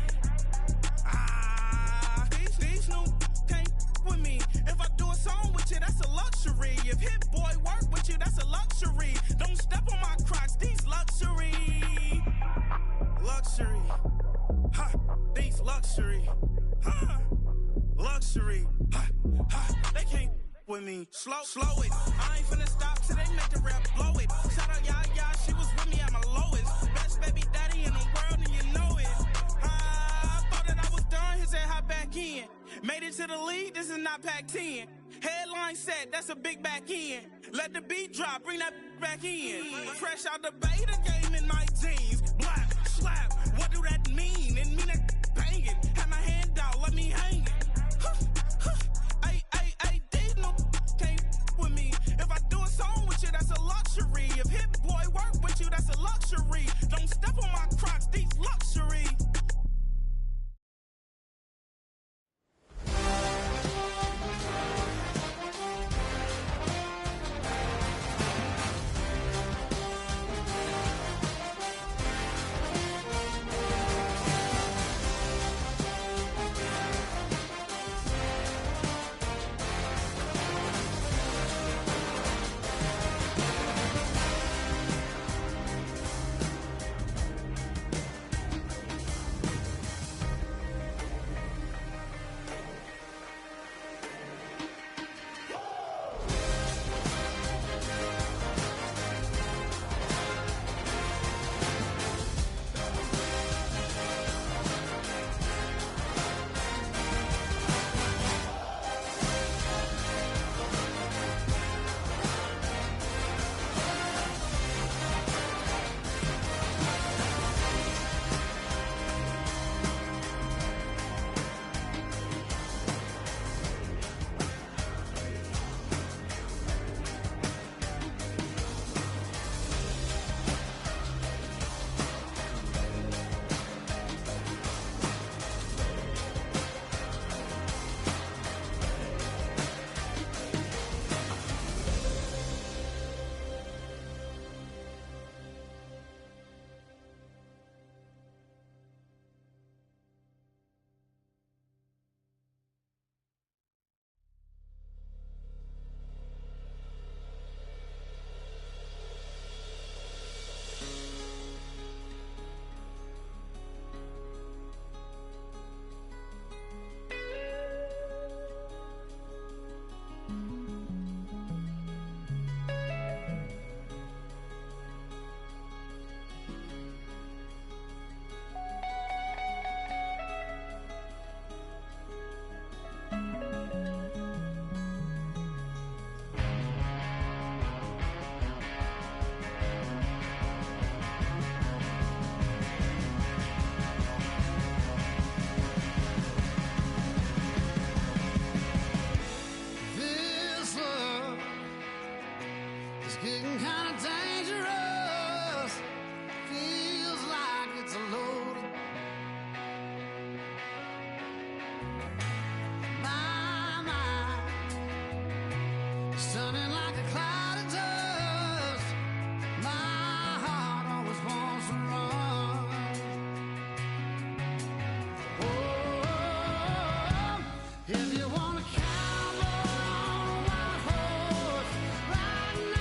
These new can't with me. If I do a song with you, that's a luxury. If Hit Boy work with you, that's a luxury. Don't step on my Crocs, these luxury. Luxury. Ha, these luxury. Ha, luxury. Ha, ha, they can't with me. Slow it. I ain't finna stop till they make the rap blow it. Shout out Yaya, she was with me at my lowest. Best baby daddy in the world and you know it. I thought that I was done, he said hop back in. Made it to the league, this is not Pac-10. Headline set, that's a big back end. Let the beat drop, bring that back in. Fresh out the beta game in my jeans. Black, slap, what do that mean? It mean that banging. Have my hand out, let me hang it. Ay, these no can't with me. If I do a song with you, that's a luxury. If Hit Boy work with you, that's a luxury. Don't step on my Crocs, these luxury. Getting kind of dangerous. Feels like it's loaded. My mind is turning like a cloud of dust. My heart always wants to run. Oh, if you want to cowboy on a wild horse, right now.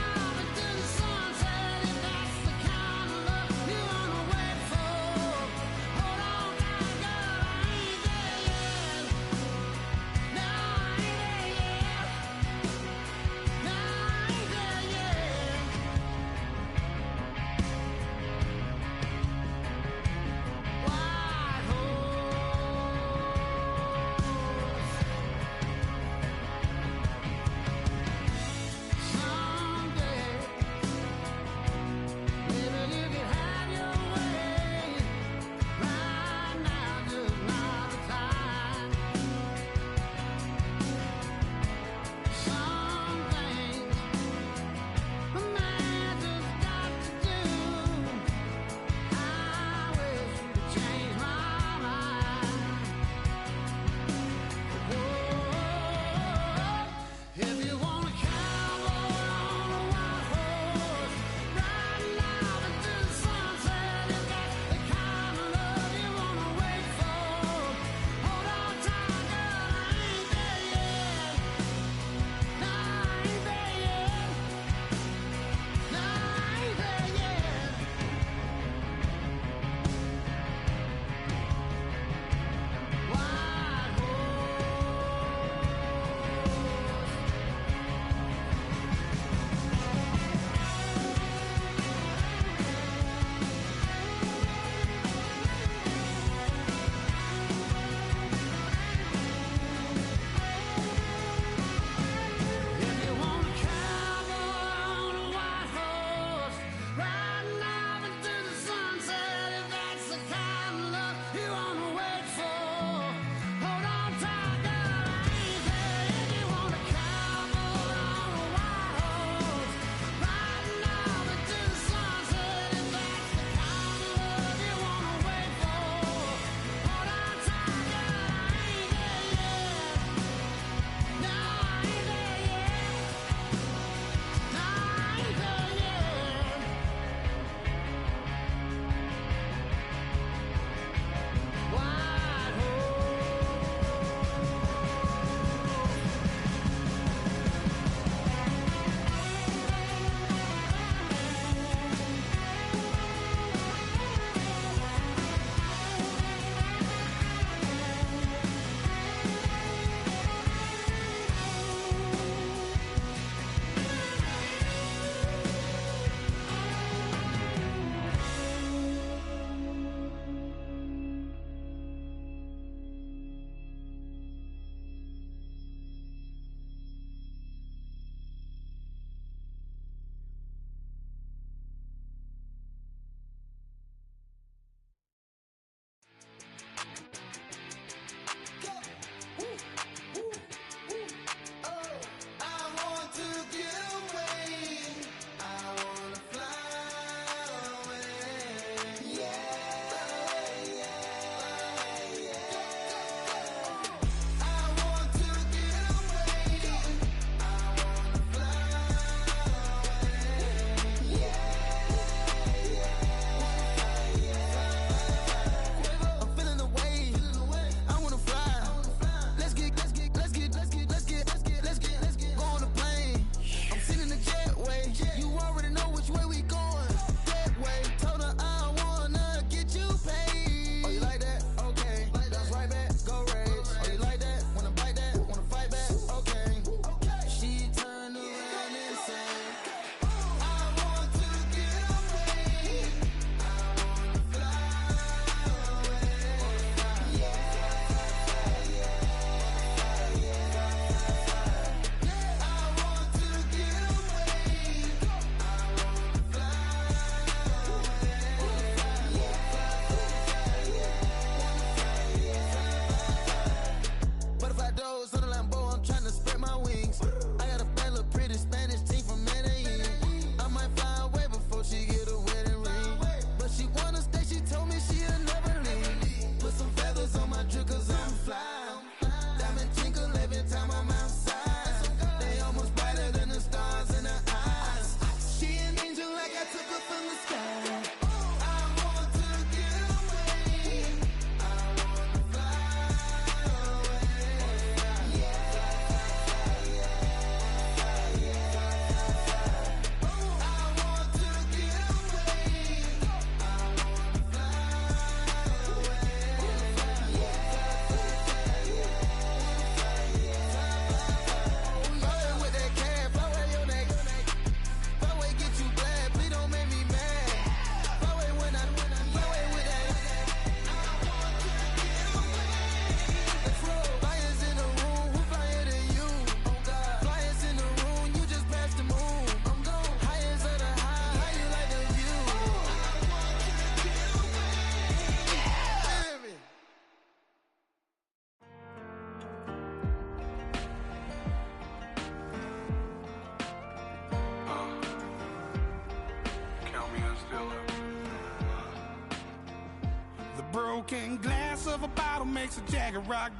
broken glass of a bottle makes a Jagger rock.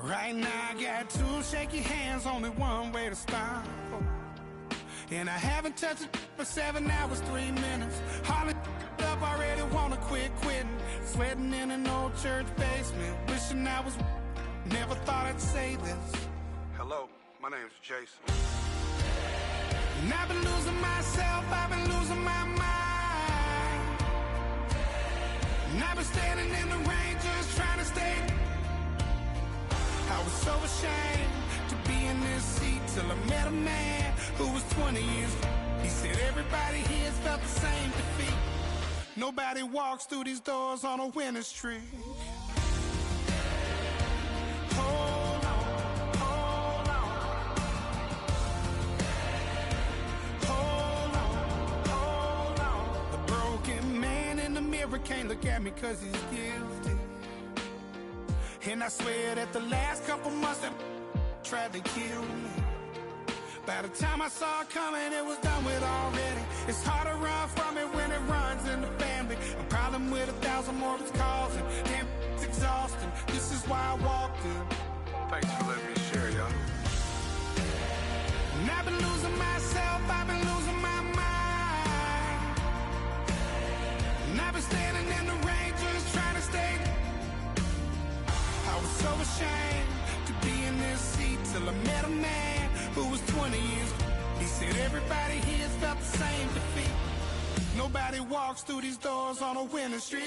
Right now I got two shaky hands, only one way to stop. And I haven't touched it for 7 hours, 3 minutes. Hardly up, already wanna quit quitting. Sweating in an old church basement, wishing I was. Never thought I'd say this. Hello, my name's Jason. And I've been losing myself, I've been losing my mind. And I've been standing in the rain just trying to stay. I was so ashamed to be in this seat till I met a man who was 20 years. He said everybody here's felt the same defeat. Nobody walks through these doors on a winning streak. Hold on, hold on. Hold on, hold on. The broken man in the mirror can't look at me 'cause he's guilty. And I swear that the last couple months that tried to kill me. By the time I saw it coming, it was done with already. It's hard to run from it when it runs in the family. A problem with 1,000 more it's causing. Damn, it's exhausting. This is why I walked in. Thanks for letting me share, y'all. And I've been losing myself, I've been losing my mind. And I've been standing in the rain just trying to stay. I was so ashamed to be in this seat till I met a man who was 20 years. He said everybody here's felt the same defeat. Nobody walks through these doors on a winning streak.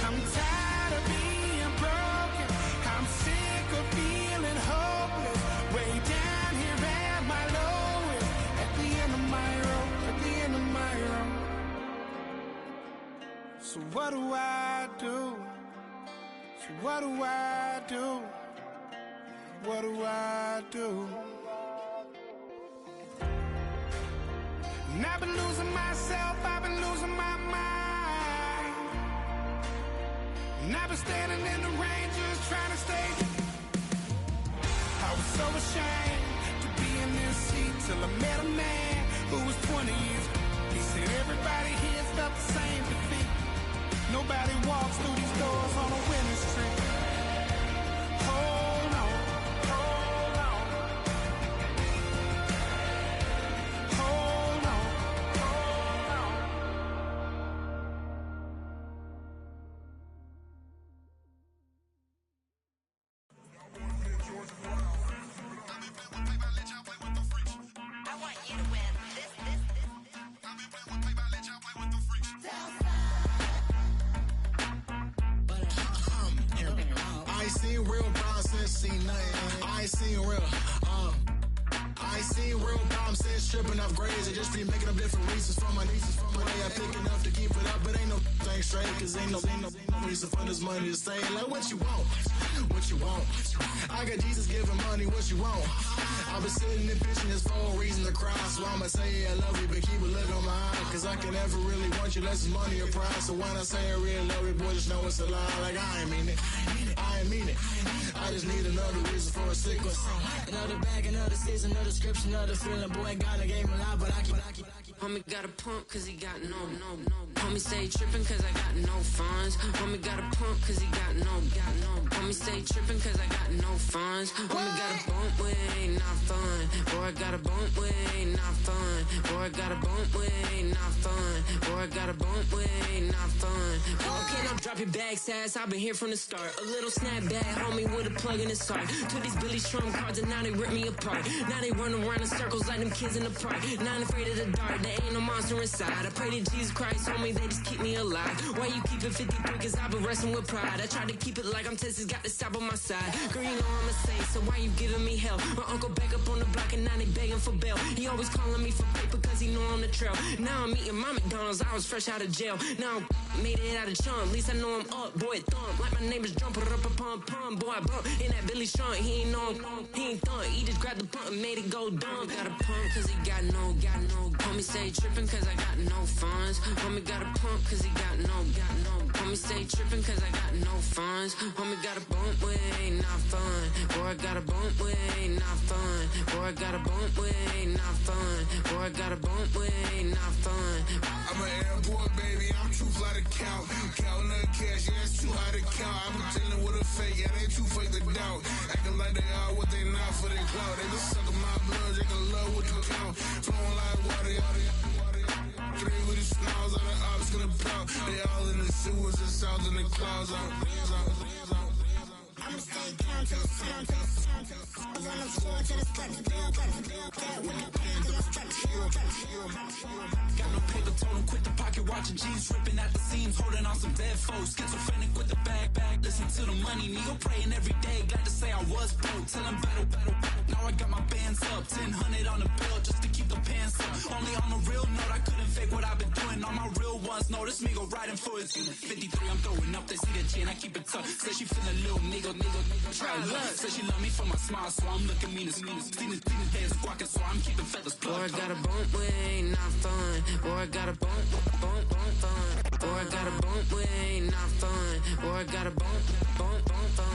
I'm tired of being broken. I'm sick of feeling hopeless. Way down here at my lowest. At the end of my road, at the end of my road. So what do I do? So what do I do? What do I do? And I've been losing myself, I've been losing my mind. And I've been standing in the rain just trying to stay. I was so ashamed to be in this seat till I met a man who was 20 years. He said everybody here's felt the same defeat. Nobody walks through these doors on a winning streak. Hold on, hold on. Hold on, hold on. I want you to win. This. I ain't seen real problems since seen nothing. I ain't seen real problems since tripping off grades. I just be making up different reasons for my nieces. From my day I pick enough to keep it up, but ain't no thing straight. 'Cause ain't no reason for this money to stay. Like what you want, what you want. I got Jesus giving money, what you want. I've been sitting and pitching this for a reason to cry. So I'ma say I love you, but keep a look on my eye. 'Cause I can never really want you unless it's money or pride. So when I say I really love you, boy, just know it's a lie. Like I ain't mean it, I ain't mean it. I just need another reason for a sequence. Another bag, another season, another description, another feeling. Boy, God, I gave him a lot, but I keep. Homie got a pump 'cause he got no. Homie stay trippin' 'cause I got no funds. Homie got a pump 'cause he got no. Homie stay trippin' 'cause I got no funds. Homie got a bump with ain't not fun. Boy, I got a bump with ain't not fun. Boy, I got a bump with ain't not fun. Boy, I got a bump with ain't not fun. Okay, now drop your bag, sass. I've been here from the start. A little snapback, homie, with a plug in his heart. Took these Billy Strum cards and now they rip me apart. Now they run around in circles like them kids in the park. Not afraid of the dark, there ain't no monster inside. I pray to Jesus Christ, homie, they just keep me alive. Why you keep it 53? 'Cause I've been wrestling with pride. I try to keep it like I'm Texas, got the stop on my side. Girl, you know I'm a saint, so why you giving me hell? My uncle back up on the block and now they begging for bail. He always calling me for paper 'cause he know I'm the trail. Now I'm eating my McDonald's, I was fresh out of jail. Now I made it out of chum. At least I know I'm up, boy, thump. Like my name is Drum, put it up a pum. Boy, I bump in that Billy Strong. He ain't know him, he ain't thump. He just grabbed the pump and made it go dumb. Got a pump cause he got no. Homie say trippin' cause I got no funds. Homie got a pump cause he got no. Homie say trippin' cause I got no funds. Homie got a bump with ain't not fun. Boy, I got a bump with ain't not fun. Boy, I got a bump with ain't not fun. Boy, I got a bump with ain't not fun. I'm an airport baby, I'm too fly to count. Counting the cash, yeah, it's too high to count. I'm pretending with a fake, yeah, they too fake to doubt. Acting like they are what they not for their clout. They just suckin' my blood, they can love what you count. Flowing like water, three with the snows, all the ops gonna pout. They all in the sewers and south in the clouds. I'ma stay down till the sun, I'm gonna floor to the sky. Got no paper, told him quit the pocket watching jeans, ripping at the seams, holding on some dead foes. Schizophrenic with the bag, listen to the money, nigga praying every day. Glad to say I was broke, tell him battle. Now I got my bands up, 1000 on the bill just to keep the pants up. Only on a real note, I couldn't fake what I've been doing. All my real ones know this nigga right influence. 53, I'm throwing up, they see the G and I keep it tough. Say she feeling little nigga, try luck. Say she love me for my smile, so I'm looking mean as Seen his days squawking, so I'm keeping feathers plugged. Boy, I got a bump with ain't not fun. Boy, I got a bump fun. Boy, I got a bump with ain't not fun. Boy, I got a bump fun.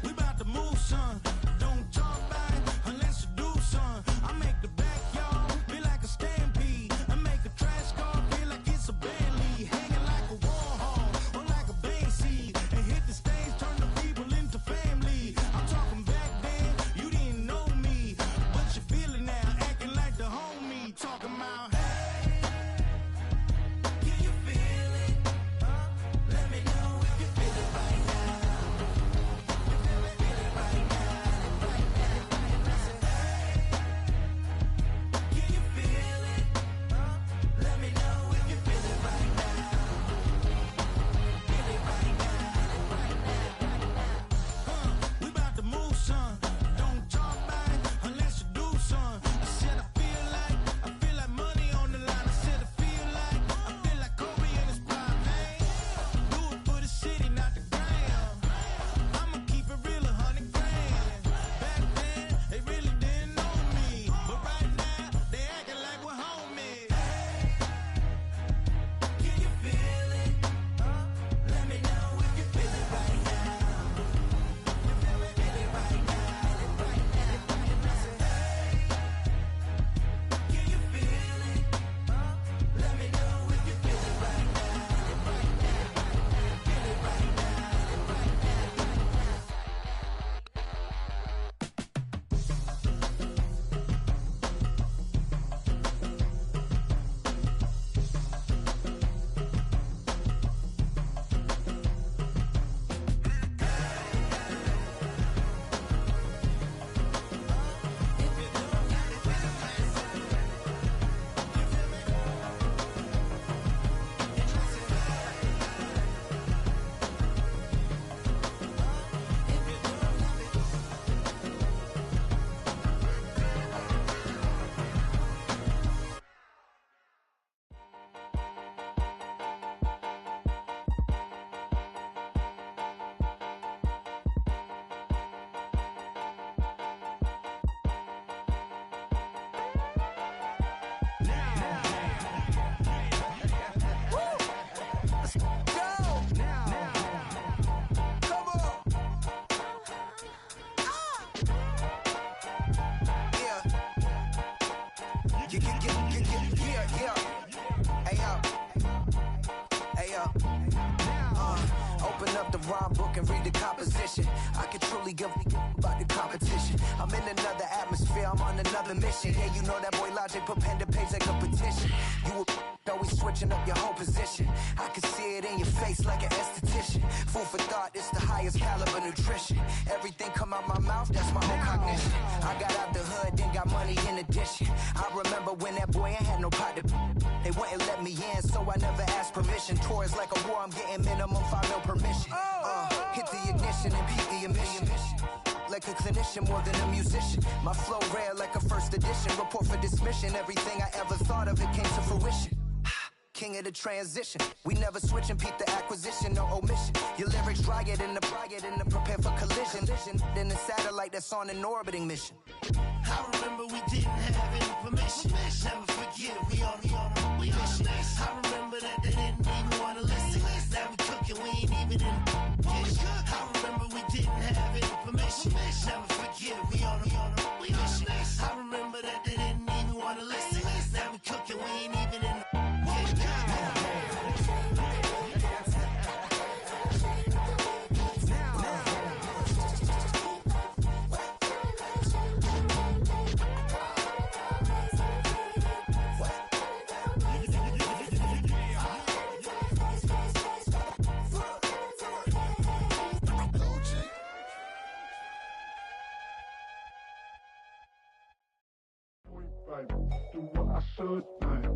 We about to move, son. Don't talk about it unless you do, son. I make the backyard feel like a stampede. I make a trash car feel like it's a Bentley. Hanging like a Warhol or like a Banksy. And hit the stage, turn the people into family. I'm talking back then, you didn't know me. But you feel it now, acting like the homie. Talking about, hey, can you feel it? Let me know if you feel it right now. Open up the rhyme book and read the composition. I can truly give about the competition. I'm in another atmosphere, I'm on another mission. Yeah, you know that boy Logic put pen to page like a petition. You were always switching up your whole position. I can see it in your face like an esthetician. Food for thought, it's the highest caliber nutrition. Everything come out my mouth, that's my own cognition. I got out the hood, then got money in addition. I remember when that boy ain't had no pot to. They wouldn't let me in, so I never asked permission. Tours like a war, I'm getting minimum 5 mil permission. Hit the ignition and beat the emission. Let like a clinician more than a musician. My flow rare like a first edition. Report for dismission. Everything I ever thought of, it came to fruition. King of the transition. We never switch and peep the acquisition, no omission. Your lyrics dry it in the prepare for collision. Then the satellite that's on an orbiting mission. I remember we didn't have any permission. Never forget we on a mission. I remember that they didn't even want to listen. Now we cooking, we ain't even in the kitchen. I remember we didn't have any permission. Never forget we on a mission. I remember that they didn't even want to listen. Now we cooking, we ain't even in the do what I should, like.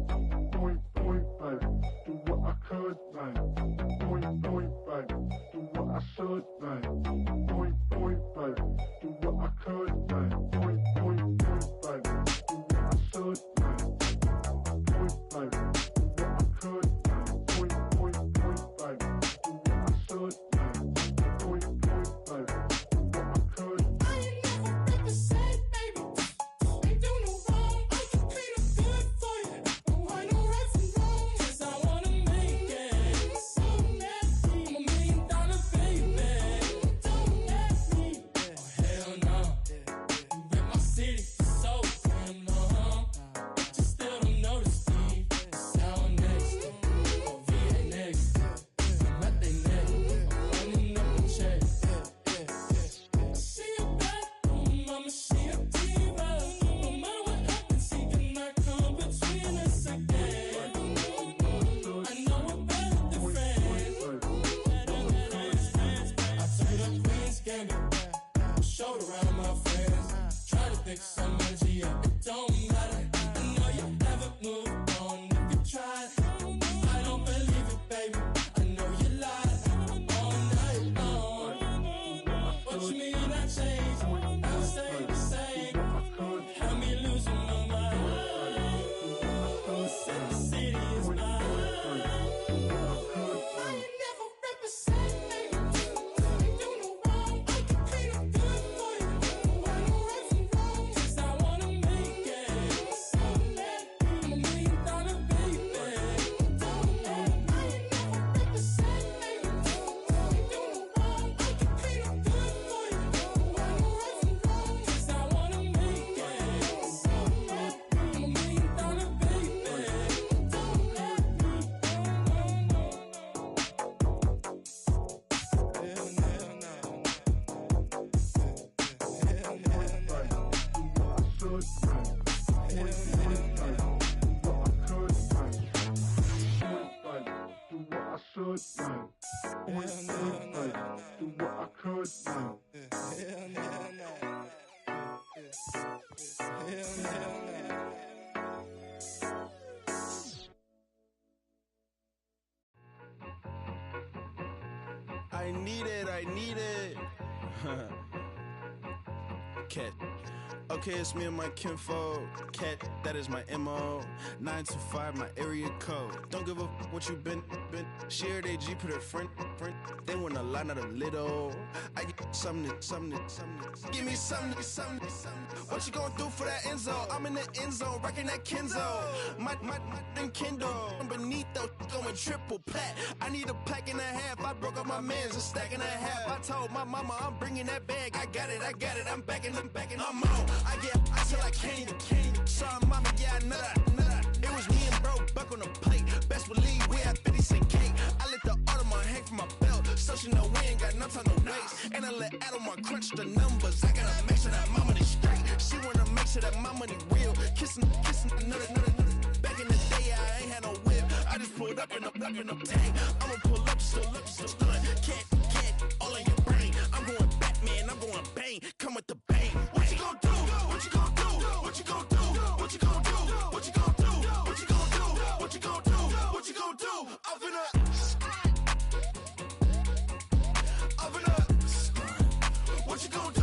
Point, baby, do what I could, like. Point, baby, do what I should, like. Point, baby, do what I could, like. Point, baby, do what I should, like. Point, baby, do what I could, like. Point, baby, do what I should, like. Point, baby, do what I could. I ain't never represent, baby. Ain't do no wrong. I can be the good for you. Don't want no right from wrong. 'Cause I wanna make it. So nasty. I'm $1 million baby. Don't ask me. Oh hell no. You rip my city so damn long. But you still don't notice me. Sound next. Oh VA next. Not they next. Running up the check. She a bad woman, mama, she a diva. No matter what happens, she cannot come between us again. I know we're better than friends. I turned up Queen's Gambit. Showed around my friends. Try to pick some energy up, it don't matter. I know you never moved on if you tried. I don't believe it, baby. I know you lied all night long. What you mean I changed? I stay the same. Had me losing my mind. Said the city is mine. I ain't never represent, baby. Ain't do no wrong. I can be the good for you. Don't want no right from wrong. 'Cause I wanna make it. So nasty. I'm $1 million baby. Don't let me. I ain't never represent, baby. Ain't do no wrong. I can be the good for you. Don't want no right from wrong. 'Cause I wanna make it. So nasty. I'm $1 million baby. Don't let me. I need it. Cat. Okay, it's me and my kinfolk. Cat, that is my MO. 925, my area code. Don't give a what you been. Shared AG, put her friend. They want a lot, not a little. I get something. Give me something. What you gonna do for that Enzo? I'm in the end zone, rocking that Kenzo. My thing Kindle. Beneath though, going triple plat. I need a pack and a half. I broke up my mans, a stack and a half. I told my mama I'm bringing that bag. I got it. I'm backing, I'm on. I get till I can't. Sorry, mama, yeah, I know that. It was me and bro, buck on the plate. Best believe we had 50 cent cake. I let the Audemars hang from my belt, so she know we ain't got no time to waste. And I let Adelmar crunch the numbers. I gotta make sure that my money straight. She wanna make sure that my money real. Kissing another. Back in the day, I ain't had no whip. I just pulled up in a tank. I'ma pull up, just stun. Cat, all in your brain. I'm going Batman, I'm going bang. Come with the bang. What you gonna do? What you gonna do? What you gonna do? What you gonna do? What you gonna do? What you gonna do? What you gonna do? What you gonna do? I'm finna. What you gonna do?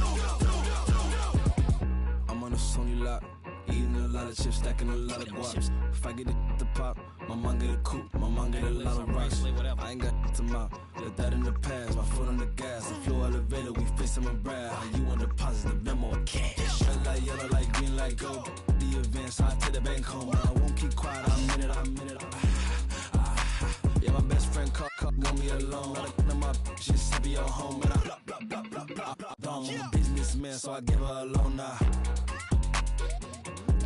stacking a lot of guaps. If I get it to pop, my mom get a coupe, my mom get a lot of rocks. I ain't got to mouth, let that in the past. My foot on the gas, the floor elevator, we facing my brad. How you want deposit the memo or cash? Red like yellow, like green, like gold. The event, so I take the bank home. I won't keep quiet, I'm in it. Yeah, my best friend want me alone. None of my bitches be at home. And I blah. I'm a businessman, so I give her a loan now.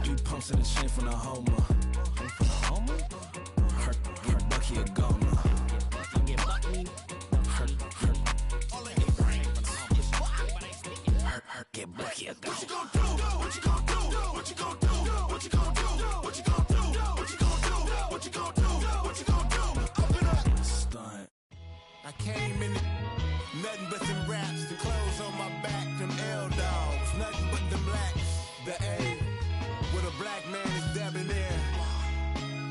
3 pumps in the chain from the Homer. From the Homer? Her Bucky a goner. Get Bucky a goner. What you gon' do? What you gon' do? What you gon' do? What you gon' do? What you gon' do? What you gon' do? What you gon' do? What you gon' do? Up it up. Stunt. I came in nothing but them raps, the clothes on my back, them L-dogs, nothing but them blacks. The A, with a black man is debonair.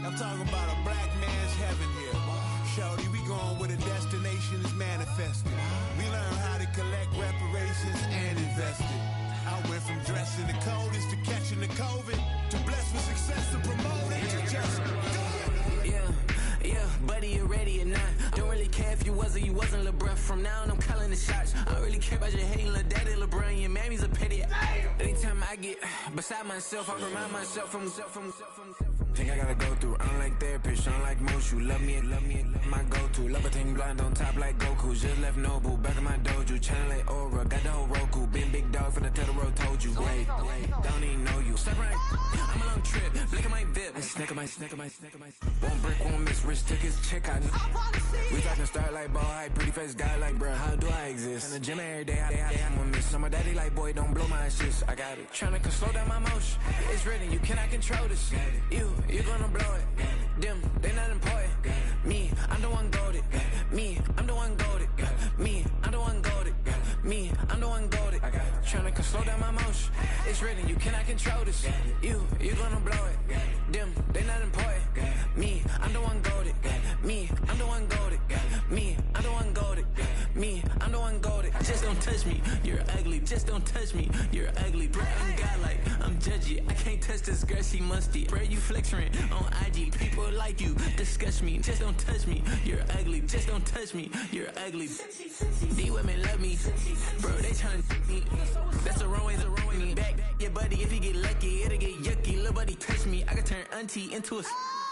I'm talking about a black man's heaven here. Shorty, we going where the destination is manifested. We learn how to collect reparations and invest it. I went from dressing the coldest to catching the COVID, to blessed with success to promote it, to just do it. Yeah, buddy, you ready or not? Don't really care if you was or you wasn't LeBron. From now on, I'm calling the shots. I don't really care about your hating little daddy LeBron. Your mammy's a petty. Anytime I get beside myself, I remind myself from. Think I gotta go through. I don't like therapists, I don't like most. You love me, my go-to. Love a thing blind on top like Goku. Just left Noble, back in my dojo. Channel like Aura, got the whole Roku. Been big dog from the Tellero, told you. Wait, don't even know you. Step right, I'm a long trip. Look at my VIP. Snack of my. One brick, one miss. Rich took his check, I we talking start like ball high, pretty face guy like, bruh, how do I exist? In the gym every day, I'm a miss. So my daddy like, boy, don't blow my assist. I got it. Tryna slow down my motion. It's written, you cannot control this. You gonna blow it. Them, they not important. Me, I'm the one goated. Me, I'm the one goated. Me, I'm the one goated. Me, I'm the one goated. Tryna slow down my motion. It's written, you cannot control this. You gonna blow it. Them, they not important. Me, I'm the one goated. Me, I'm the one goated. Me, I'm the one goated. Me, I'm the one goated. Just don't touch me, you're ugly. Just don't touch me, you're ugly. Bro, I'm godlike, I'm judgy. I can't touch this girl, she musty. Bro, you flexing on IG. People like you disgust me. Just don't touch me, you're ugly. Just don't touch me, you're ugly. These women love me, bro. They tryna me. That's the wrong way. Back your buddy, if he get lucky, it'll get yucky. Little buddy touch me, I can turn auntie into a.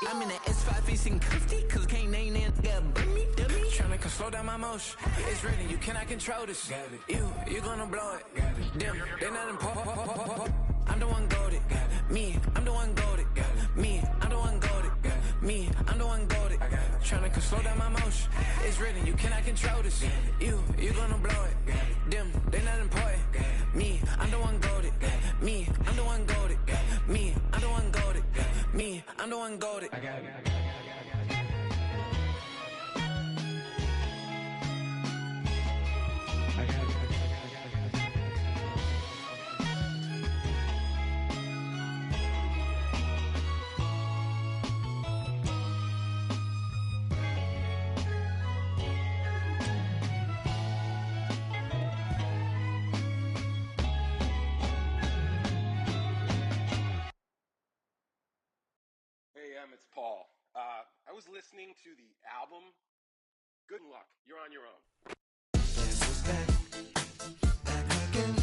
I'm in that S5 facing comfy, cause can't name that got dummy. Tryna slow down my motion. It's written, you cannot control this. You gonna blow it. Them, they not important. I'm the one goated. Me, I'm the one goated. Me, I'm the one goated. Me, I'm the one goated. Tryna slow down my motion. It's written, you cannot control this. You gonna blow it. Them, they not important. Me, I'm the one goated. Me, I'm the one goated. Me, I'm the one goated. Me, I'm the one goated. It's Paul. I was listening to the album. Good luck. You're on your own. Guess who's back? Back again.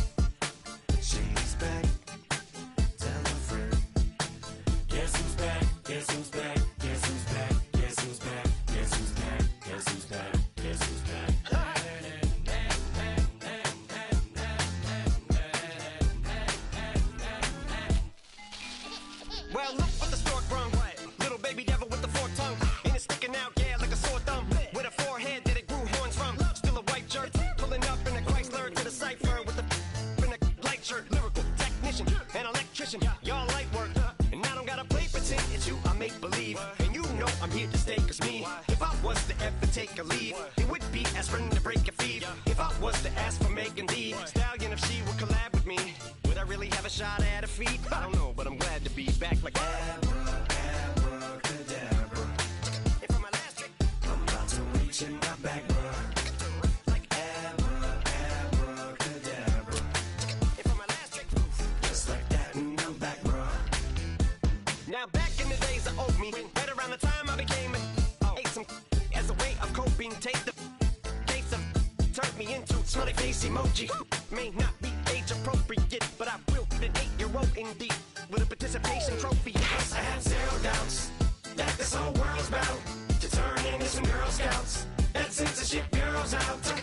She's back. Tell a friend. Guess who's back? Guess who's back? Guess who's back? Guess who's back? Guess who's back? Guess who's back? Guess who's back? Well, look what the stork brung. Little baby devil with the forked tongue. And it's sticking out, yeah, like a sore thumb. With a forehead that it grew horns from. Still a white jerk. Pulling up in a Chrysler to the cipher with in a light shirt. Lyrical technician and electrician. Y'all light work. And I don't gotta play pretend it's you, I make believe. And you know I'm here to stay, cause me, if I was to ever take a leave, it would be as friend to break a feed. If I was to ask for Megan Thee Stallion, if she would collab with me, would I really have a shot at a feat? I don't know, but I'm glad to be back like Abracadabra. If I'm elastic, I'm about to reach in my back, bro. Like abracadabra. If I'm elastic, just like that, and I'm back, bro. I owed me. Right around the time I became ate some as a way of coping. Take the case of turned me into smiley face emoji. May not be age appropriate, but I will an 8-year-old indeed with a participation trophy. Plus I have zero doubts that this whole world's about to turn into some Girl Scouts. That censorship bureau's out.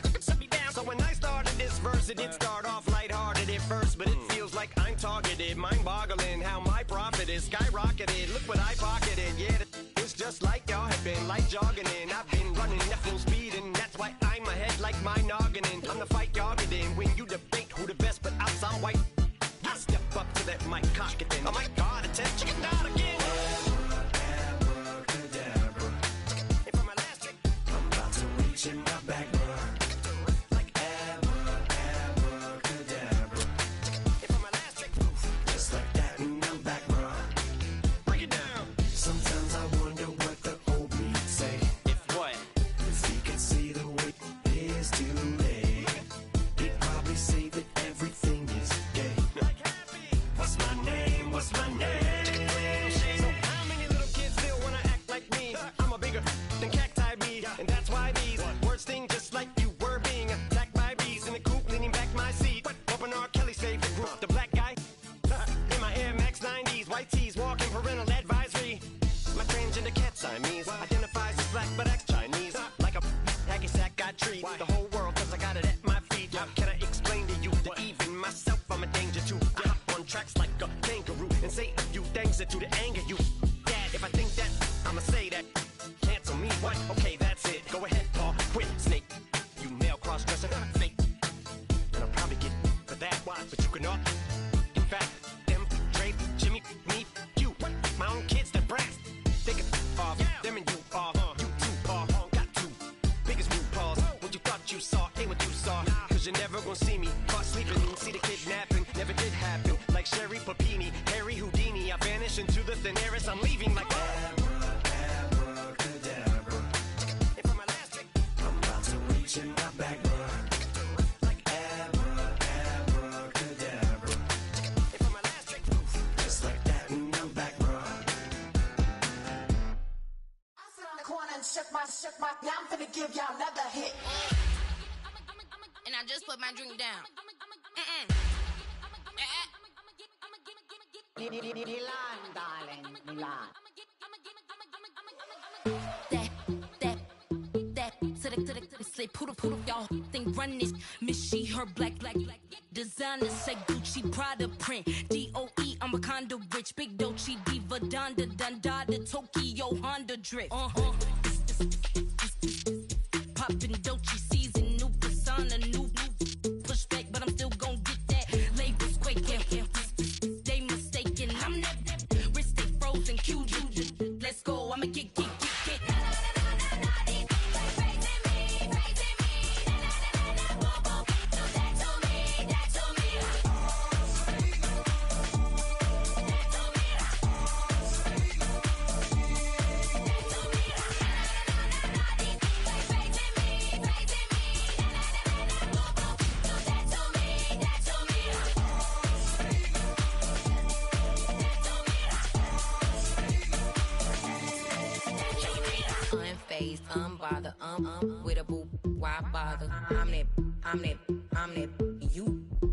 So when I started this verse, it did start off lighthearted at first, but it feels like I'm targeted. Mind-boggling how my profit is skyrocketed. Look what I pocketed. Yeah, it's just like y'all have been like jogging in. I've been running at full speed, and that's why I'm ahead like my noggin. I'm the fight y'all get in when you debate who the best, but I'm white. I step up to that mic, cock it then. Oh my God, attention, not again. Abracadabra. And for my last trick, I'm about to reach in my back, bro. Like abracadabra. And for my last trick, just like that, and I'm back, bro. Break it down. Sometimes I wonder what the old me say. If what? If he could see the way it is today, he'd probably say that everything is gay. What's my name? What's my name? So how many little kids still wanna act like me? I'm a bigger than cacti bee, and that's why these words sting just like you were being attacked by bees in the coop, leaning back my seat. Open R. Kelly's favorite group, the black guy. In my Air Max 90s, white tees, walking parental advisory. My transgender cat Siamese identifies as black but acts Chinese. Like a hacky sack got treat the whole world cause I got it at my feet. How can I explain to you that even myself I'm a danger to? I hop on tracks like a kangaroo and say a few things that do to anger you. Dad, if I think that, I'ma say that. Cancel me, what? Okay, that's it. Go ahead, Paul. Quit, snake. You male cross-dresser, fake. And I'll probably get for that, but you can all. In fact, them, Dre, Jimmy, me, you. My own kids that brass. They can off. Them and you are. You two are. Got two. Biggest root paws. What you thought you saw ain't what you saw. Cause you're never gonna see me caught sleeping. See the kidnapping. Never did happen. Like Sherry Papini, Harry Houdini. I vanish into the thin air as I'm leaving like abracadabra. And for my last trick, I'm about to reach in my back, bro. Like abracadabra. And for my last trick, just like that, and I'm back, bro. I sit on the corner and shook my. Now I'm finna give y'all another hit. And I just put my drink down. Milan, darling, Milan. That to the say poodle y'all think run this Miss she her black designer say Gucci Prada print DOE I'm a condo rich big Dolce Diva Donda the Tokyo Honda drift poppin' Dolce season new persona new pushback but I'm still gon' get that labels quaking they mistaken I'm that wrist stay frozen cute let's go I'ma get unbothered, with a boo, why bother? I'm that, you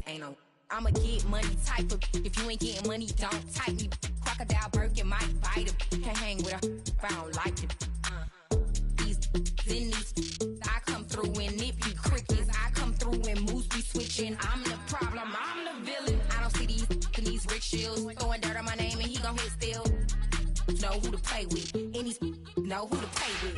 ain't no. I'm a get money type of, if you ain't getting money, don't type me. Crocodile Birkin might bite him. Can't hang with her if I don't like it. These, I come through and nip you crickets. I come through and moves be switching. I'm the problem, I'm the villain. I don't see these rickshaws throwing dirt on my name and he gon' hit still. Know who to play with, and he's know who to play with.